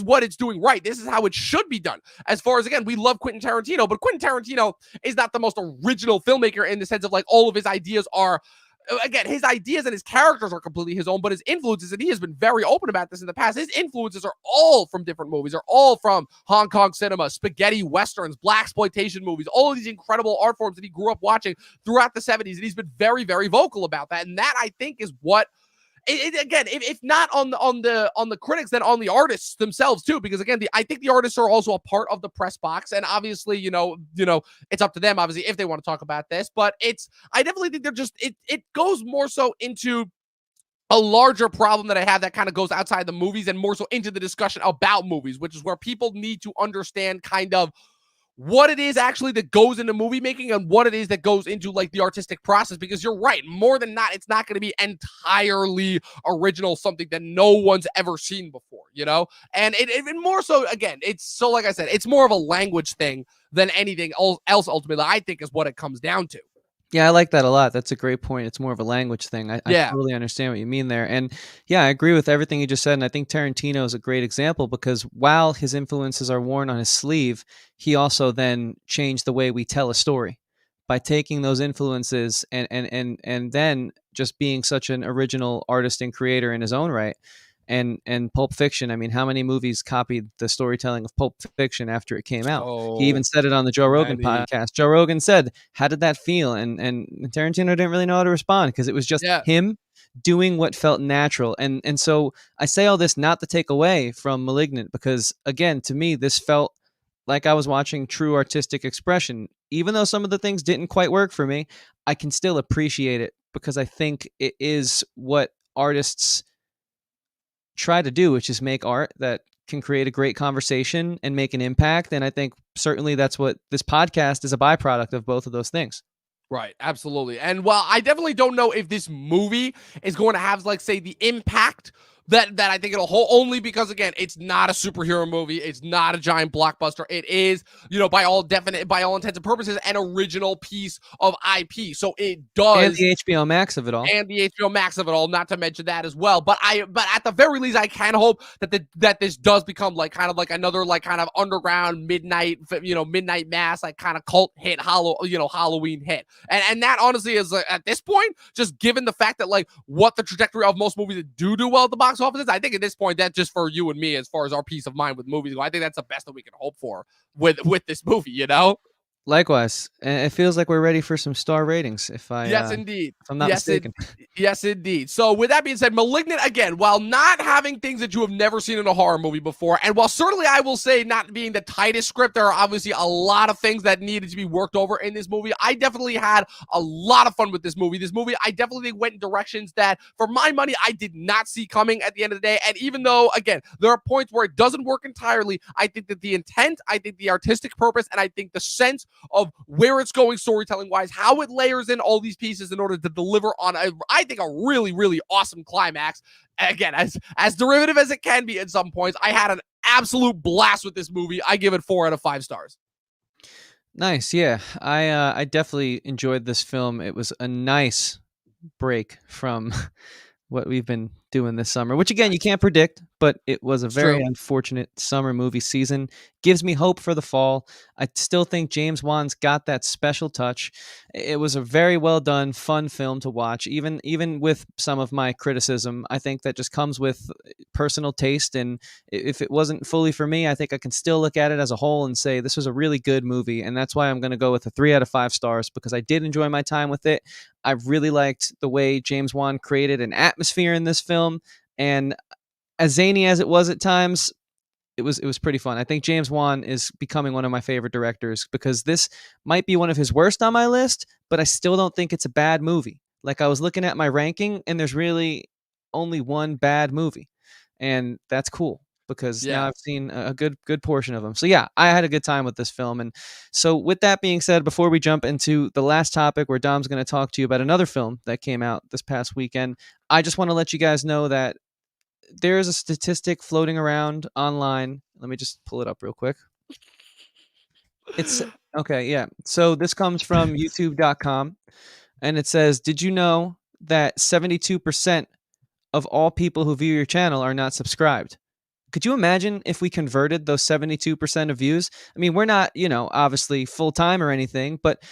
what it's doing right. This is how it should be done. As far as, again, we love Quentin Tarantino, but Quentin Tarantino is not the most original filmmaker in the sense of like all of his ideas are, again, his ideas and his characters are completely his own, but his influences, and he has been very open about this in the past, his influences are all from different movies, are all from Hong Kong cinema, spaghetti westerns, blaxploitation movies, all of these incredible art forms that he grew up watching throughout the 70s. And he's been very, very vocal about that. And that, I think, is what again, if not on the critics, then on the artists themselves too, because again, I think the artists are also a part of the press box, and obviously, it's up to them, obviously, if they want to talk about this. But I definitely think they're just it goes more so into a larger problem that I have that kind of goes outside the movies and more so into the discussion about movies, which is where people need to understand kind of what it is actually that goes into movie making and what it is that goes into like the artistic process. Because you're right, more than not, it's not going to be entirely original, something that no one's ever seen before, and it more so, again, it's so, like I said, it's more of a language thing than anything else. Ultimately, I think is what it comes down to. Yeah, I like that a lot. That's a great point. It's more of a language thing. I Yeah. totally understand what you mean there. And yeah, I agree with everything you just said. And I think Tarantino is a great example, because while his influences are worn on his sleeve, he also then changed the way we tell a story by taking those influences and then just being such an original artist and creator in his own right. And Pulp Fiction, I mean, how many movies copied the storytelling of Pulp Fiction after it came out? He even said it on the Joe Rogan podcast. Joe Rogan said, how did that feel? And Tarantino didn't really know how to respond, because it was just him doing what felt natural. And so I say all this not to take away from Malignant, because again, to me, this felt like I was watching true artistic expression. Even though some of the things didn't quite work for me, I can still appreciate it, because I think it is what artists try to do, which is make art that can create a great conversation and make an impact. And I think certainly that's what this podcast is, a byproduct of both of those things. Right, absolutely. And while I definitely don't know if this movie is going to have, like, say, the impact that I think it'll hold, only because, again, it's not a superhero movie. It's not a giant blockbuster. It is, by all intents and purposes, an original piece of IP. So it And does, the HBO Max of it all. and the HBO Max of it all, not to mention that as well. But at the very least, I can hope that this does become like kind of like another like kind of underground midnight mass, like kind of cult hit, Halloween hit. And that honestly is, at this point, just given the fact that like what the trajectory of most movies that do well at the box office is, I think at this point that just for you and me, as far as our peace of mind with movies go, I think that's the best that we can hope for with this movie. Likewise, and it feels like we're ready for some star ratings. Yes, indeed. If I'm not mistaken. Yes, indeed. So with that being said, Malignant, again, while not having things that you have never seen in a horror movie before, and while certainly I will say not being the tightest script, there are obviously a lot of things that needed to be worked over in this movie. I definitely had a lot of fun with this movie. This movie, I definitely went in directions that, for my money, I did not see coming at the end of the day. And even though, again, there are points where it doesn't work entirely, I think that the intent, I think the artistic purpose, and I think the sense of where it's going storytelling wise, how it layers in all these pieces in order to deliver on I think a really, really awesome climax. Again, as derivative as it can be at some points, I had an absolute blast with this movie. I give it 4 out of 5 stars. Nice, yeah. I definitely enjoyed this film. It was a nice break from what we've been doing this summer, which again you can't predict, but it was a very unfortunate summer movie season. Gives me hope for the fall. I still think James Wan's got that special touch. It was a very well done, fun film to watch, even with some of my criticism. I think that just comes with personal taste, and if it wasn't fully for me, I think I can still look at it as a whole and say this was a really good movie, and that's why I'm going to go with a 3 out of 5 stars, because I did enjoy my time with it. I really liked the way James Wan created an atmosphere in this film, and as zany as it was at times, it was pretty fun. I think James Wan is becoming one of my favorite directors, because this might be one of his worst on my list, but I still don't think it's a bad movie. Like, I was looking at my ranking, and there's really only one bad movie, and that's cool, because now I've seen a good portion of them. So yeah, I had a good time with this film. And so with that being said, before we jump into the last topic where Dom's going to talk to you about another film that came out this past weekend, I just want to let you guys know that there is a statistic floating around online. Let me just pull it up real quick. It's okay. Yeah. So this comes from youtube.com, and it says, did you know that 72% of all people who view your channel are not subscribed? Could you imagine if we converted those 72% of views? I mean, we're not, obviously full time or anything, but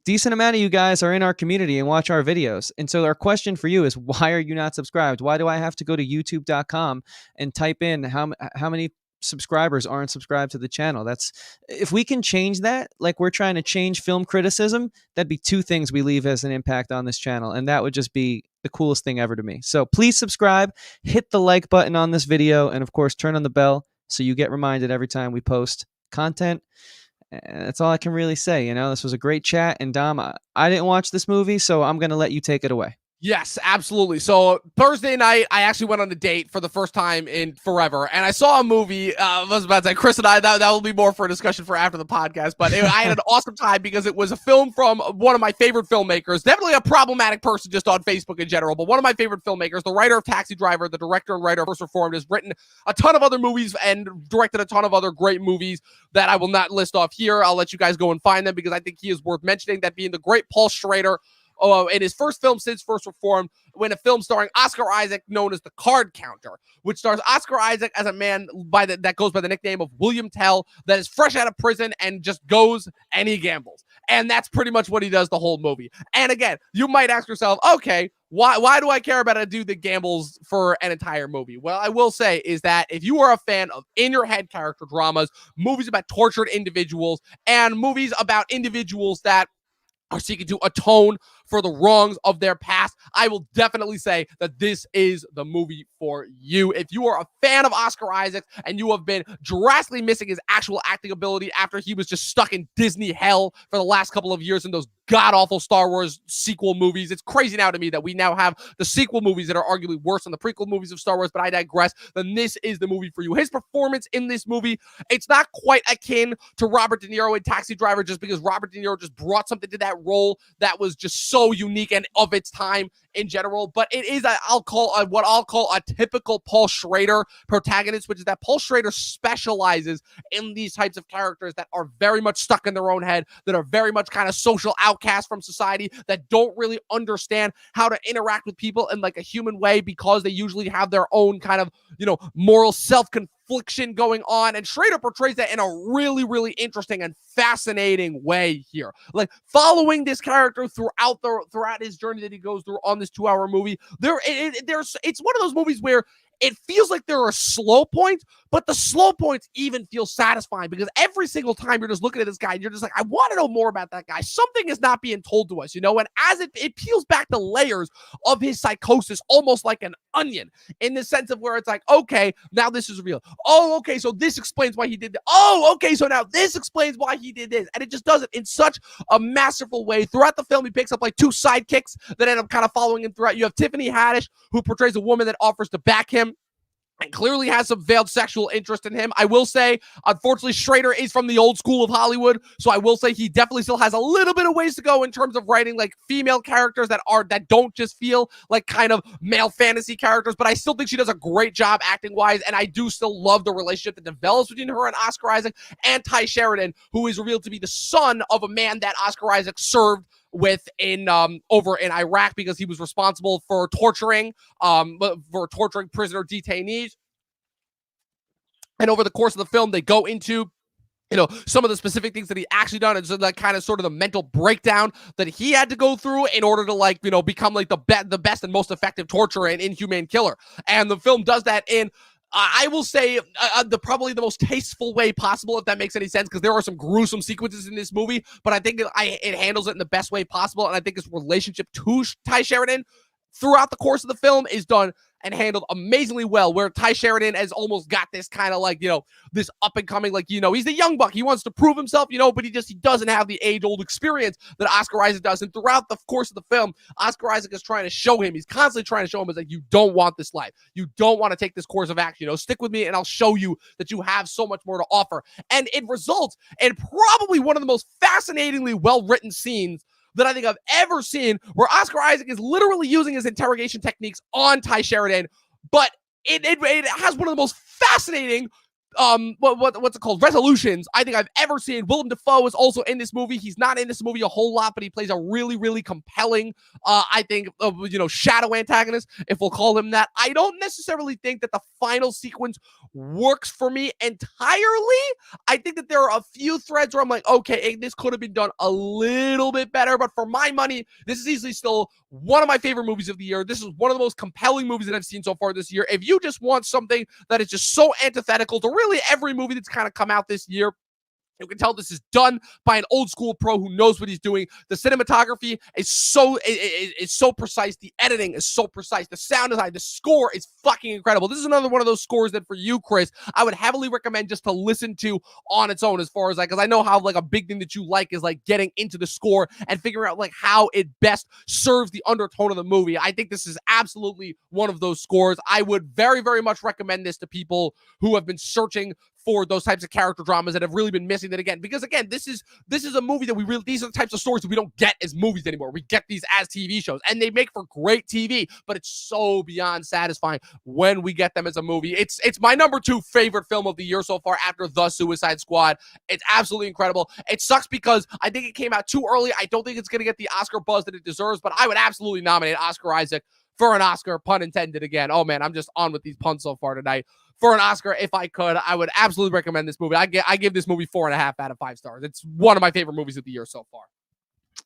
decent amount of you guys are in our community and watch our videos. And so our question for you is, why are you not subscribed? Why do I have to go to youtube.com and type in how many subscribers aren't subscribed to the channel? That's, if we can change that, like we're trying to change film criticism, that'd be 2 things we leave as an impact on this channel, and that would just be the coolest thing ever to me. So please subscribe, hit the like button on this video, and of course turn on the bell so you get reminded every time we post content. And that's all I can really say. This was a great chat, and Dom, I didn't watch this movie, so I'm going to let you take it away. Yes, absolutely. So Thursday night, I actually went on a date for the first time in forever, and I saw a movie. I was about to say, Chris and I, that will be more for a discussion for after the podcast, but I had an awesome time because it was a film from one of my favorite filmmakers, definitely a problematic person just on Facebook in general, but one of my favorite filmmakers, the writer of Taxi Driver, the director and writer of First Reformed, has written a ton of other movies and directed a ton of other great movies that I will not list off here. I'll let you guys go and find them because I think he is worth mentioning, that being the great Paul Schrader. In his first film since First Reformed, when a film starring Oscar Isaac known as The Card Counter, which stars Oscar Isaac as a man that goes by the nickname of William Tell, that is fresh out of prison and just goes and he gambles. And that's pretty much what he does the whole movie. And again, you might ask yourself, okay, why do I care about a dude that gambles for an entire movie? Well, I will say is that if you are a fan of in-your-head character dramas, movies about tortured individuals, and movies about individuals that are seeking to atone for the wrongs of their past, I will definitely say that this is the movie for you. If you are a fan of Oscar Isaac and you have been drastically missing his actual acting ability after he was just stuck in Disney hell for the last couple of years in those god-awful Star Wars sequel movies. It's crazy now to me that we now have the sequel movies that are arguably worse than the prequel movies of Star Wars, but I digress. Then this is the movie for you. His performance in this movie, it's not quite akin to Robert De Niro in Taxi Driver, just because Robert De Niro just brought something to that role that was just so unique and of its time in general, but it is what I'll call a typical Paul Schrader protagonist, which is that Paul Schrader specializes in these types of characters that are very much stuck in their own head, that are very much kind of social outcasts from society, that don't really understand how to interact with people in like a human way because they usually have their own kind of, moral self-confliction going on. And Schrader portrays that in a really, really interesting and fascinating way here. Like following this character throughout his journey that he goes through on this 2-hour movie. It's one of those movies where it feels like there are slow points, but the slow points even feel satisfying because every single time you're just looking at this guy and you're just like, I want to know more about that guy. Something is not being told to us, and as it peels back the layers of his psychosis, almost like an onion, in the sense of where it's like, okay, now this is real. Oh, okay, so this explains why he did that. Oh, okay, so now this explains why he did this. And it just does it in such a masterful way. Throughout the film, he picks up like 2 sidekicks that end up kind of following him throughout. You have Tiffany Haddish, who portrays a woman that offers to back him and clearly has some veiled sexual interest in him. I will say, unfortunately, Schrader is from the old school of Hollywood, so I will say he definitely still has a little bit of ways to go in terms of writing like female characters that don't just feel like kind of male fantasy characters, but I still think she does a great job acting-wise, and I do still love the relationship that develops between her and Oscar Isaac and Ty Sheridan, who is revealed to be the son of a man that Oscar Isaac served with over in Iraq because he was responsible for torturing prisoner detainees. And over the course of the film, they go into some of the specific things that he actually done, and so that kind of sort of the mental breakdown that he had to go through in order to become like the best and most effective torturer and inhumane killer. And the film does that in I will say probably the most tasteful way possible, if that makes any sense, because there are some gruesome sequences in this movie, but I think it handles it in the best way possible, and I think his relationship to Ty Sheridan throughout the course of the film is done and handled amazingly well, where Ty Sheridan has almost got this kind of like, this up and coming, like, he's a young buck. He wants to prove himself, but he doesn't have the age-old experience that Oscar Isaac does. And throughout the course of the film, Oscar Isaac is trying to show him, he's constantly trying to show him, is like, you don't want this life. You don't want to take this course of action. Stick with me and I'll show you that you have so much more to offer. And it results in probably one of the most fascinatingly well-written scenes that I think I've ever seen, where Oscar Isaac is literally using his interrogation techniques on Ty Sheridan, but it has one of the most fascinating what's it called, resolutions I think I've ever seen. Willem Dafoe is also in this movie. He's not in this movie a whole lot, but he plays a really, really compelling I think shadow antagonist, if we'll call him that. I don't necessarily think that the final sequence works for me entirely. I think that there are a few threads where I'm like, okay, this could have been done a little bit better, but for my money, this is easily still one of my favorite movies of the year. This is one of the most compelling movies that I've seen so far this year. If you just want something that is just so antithetical to really every movie that's kind of come out this year, you can tell this is done by an old school pro who knows what he's doing. The cinematography is so precise. The editing is so precise. The sound design, the score is fucking incredible. This is another one of those scores that for you, Chris, I would heavily recommend just to listen to on its own, as far as like, because I know how like a big thing that you like is like getting into the score and figuring out like how it best serves the undertone of the movie. I think this is absolutely one of those scores. I would very, very much recommend this to people who have been searching for those types of character dramas that have really been missing that again, because again, this is a movie that these are the types of stories that we don't get as movies anymore. We get these as TV shows, and they make for great TV, but it's so beyond satisfying when we get them as a movie. It's my number 2 favorite film of the year so far after The Suicide Squad. It's absolutely incredible. It sucks because I think it came out too early. I don't think it's going to get the Oscar buzz that it deserves, but I would absolutely nominate Oscar Isaac for an Oscar, pun intended again. Oh man, I'm just on with these puns so far tonight. For an Oscar, if I could, I would absolutely recommend this movie. I give this movie 4.5 out of 5 stars. It's one of my favorite movies of the year so far.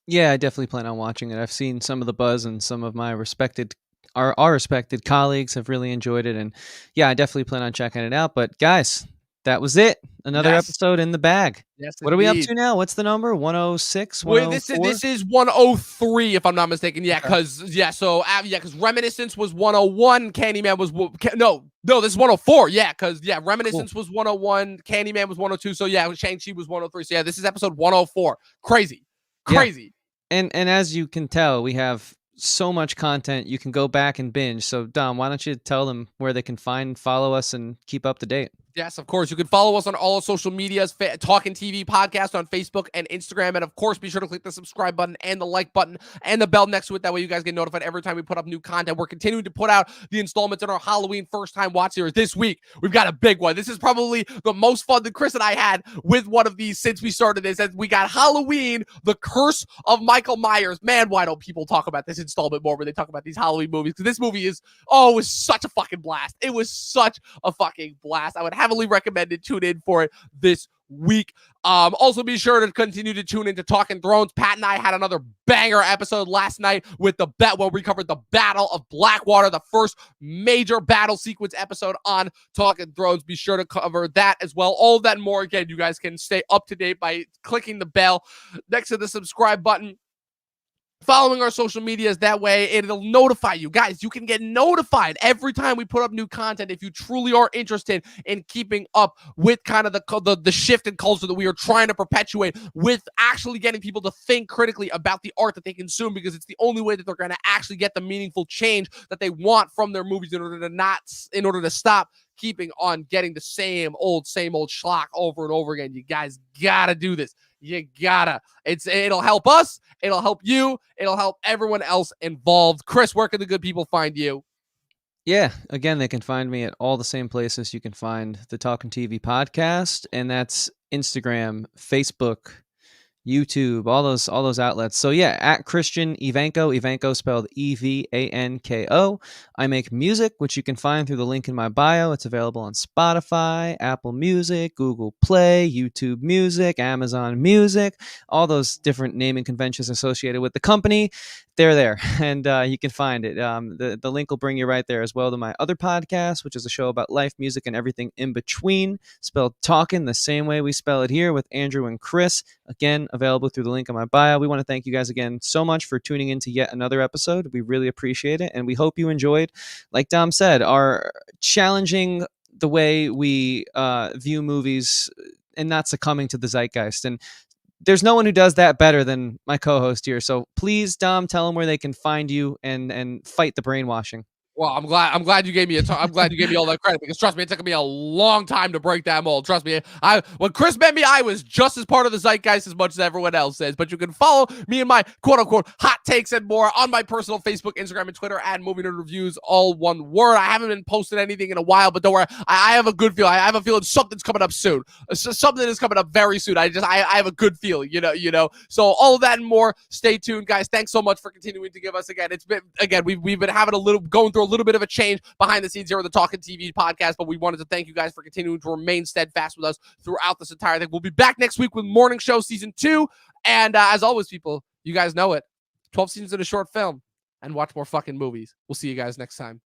Yeah, I definitely plan on watching it. I've seen some of the buzz, and some of my our respected colleagues have really enjoyed it. And yeah, I definitely plan on checking it out. But guys, That was it. Another Yes. episode in the bag. Yes, What are we up indeed. to now? What's the number? 106, Wait, 104? this is 103 if I'm not mistaken. Yeah, Okay. because Reminiscence was 101, Candyman was no, this is 104. Yeah, because Reminiscence was 101, Candyman was 102. So yeah, Shang-Chi was 103. So yeah, this is episode 104. Crazy. Yeah. And as you can tell, we have so much content. You can go back and binge. So Dom, why don't you tell them where they can follow us and keep up to date? Yes, of course. You can follow us on all social medias, Talkin TV podcast on Facebook and Instagram. And of course, be sure to click the subscribe button and the like button and the bell next to it. That way you guys get notified every time we put up new content. We're continuing to put out the installments in our Halloween first time watch series. This week, we've got a big one. This is probably the most fun that Chris and I had with one of these since we started this. And we got Halloween, The Curse of Michael Myers. Man, why don't people talk about this installment more when they talk about these Halloween movies? Because this movie is, it was such a fucking blast. It was such a fucking blast. I would heavily recommend it. Tune in for it this week. Also be sure to continue to tune into Talking Thrones. Pat and I had another banger episode last night with where we covered the Battle of Blackwater, the first major battle sequence episode on Talking Thrones. Be sure to cover that as well. All of that and more. Again, you guys can stay up to date by clicking the bell next to the subscribe button. Following our social medias, that way it'll notify you. Guys, you can get notified every time we put up new content if you truly are interested in keeping up with kind of the shift in culture that we are trying to perpetuate, with actually getting people to think critically about the art that they consume, because it's the only way that they're going to actually get the meaningful change that they want from their movies in order to stop keeping on getting the same old schlock over and over again. You guys gotta do this. You gotta. It'll help us. It'll help you. It'll help everyone else involved. Chris, where can the good people find you? Yeah, again, they can find me at all the same places you can find the Talkin TV podcast, and that's Instagram, Facebook, YouTube, all those outlets. So yeah, at Christian Evanko spelled Evanko. I make music, which you can find through the link in my bio. It's available on Spotify, Apple Music, Google Play, YouTube Music, Amazon Music, all those different naming conventions associated with the company. They're there, and you can find it. The link will bring you right there as well to my other podcast, which is a show about life, music, and everything in between, spelled Talkin' the same way we spell it here, with Andrew and Chris. Again, available through the link in my bio. We want to thank you guys again so much for tuning in to yet another episode. We really appreciate it, and we hope you enjoyed, like Dom said, our challenging the way we view movies and not succumbing to the zeitgeist. And there's no one who does that better than my co-host here. So please, Dom, tell them where they can find you and fight the brainwashing. Well, I'm glad you gave me I'm glad you gave me all that credit, because trust me, it took me a long time to break that mold. Trust me, when Chris met me, I was just as part of the zeitgeist as much as everyone else is. But you can follow me and my quote unquote hot takes and more on my personal Facebook, Instagram, and Twitter at Movie Nerd Reviews, all one word. I haven't been posting anything in a while, but don't worry, I have a good feeling. I have a feeling something's coming up soon. Something is coming up very soon. I have a good feeling, you know. So all of that and more. Stay tuned, guys. Thanks so much for continuing to give us again. It's been we've been having going through a little bit of a change behind the scenes here with the Talkin TV podcast, but we wanted to thank you guys for continuing to remain steadfast with us throughout this entire thing. We'll be back next week with Morning Show Season 2, and as always, people, you guys know it. 12 seasons in a short film, and watch more fucking movies. We'll see you guys next time.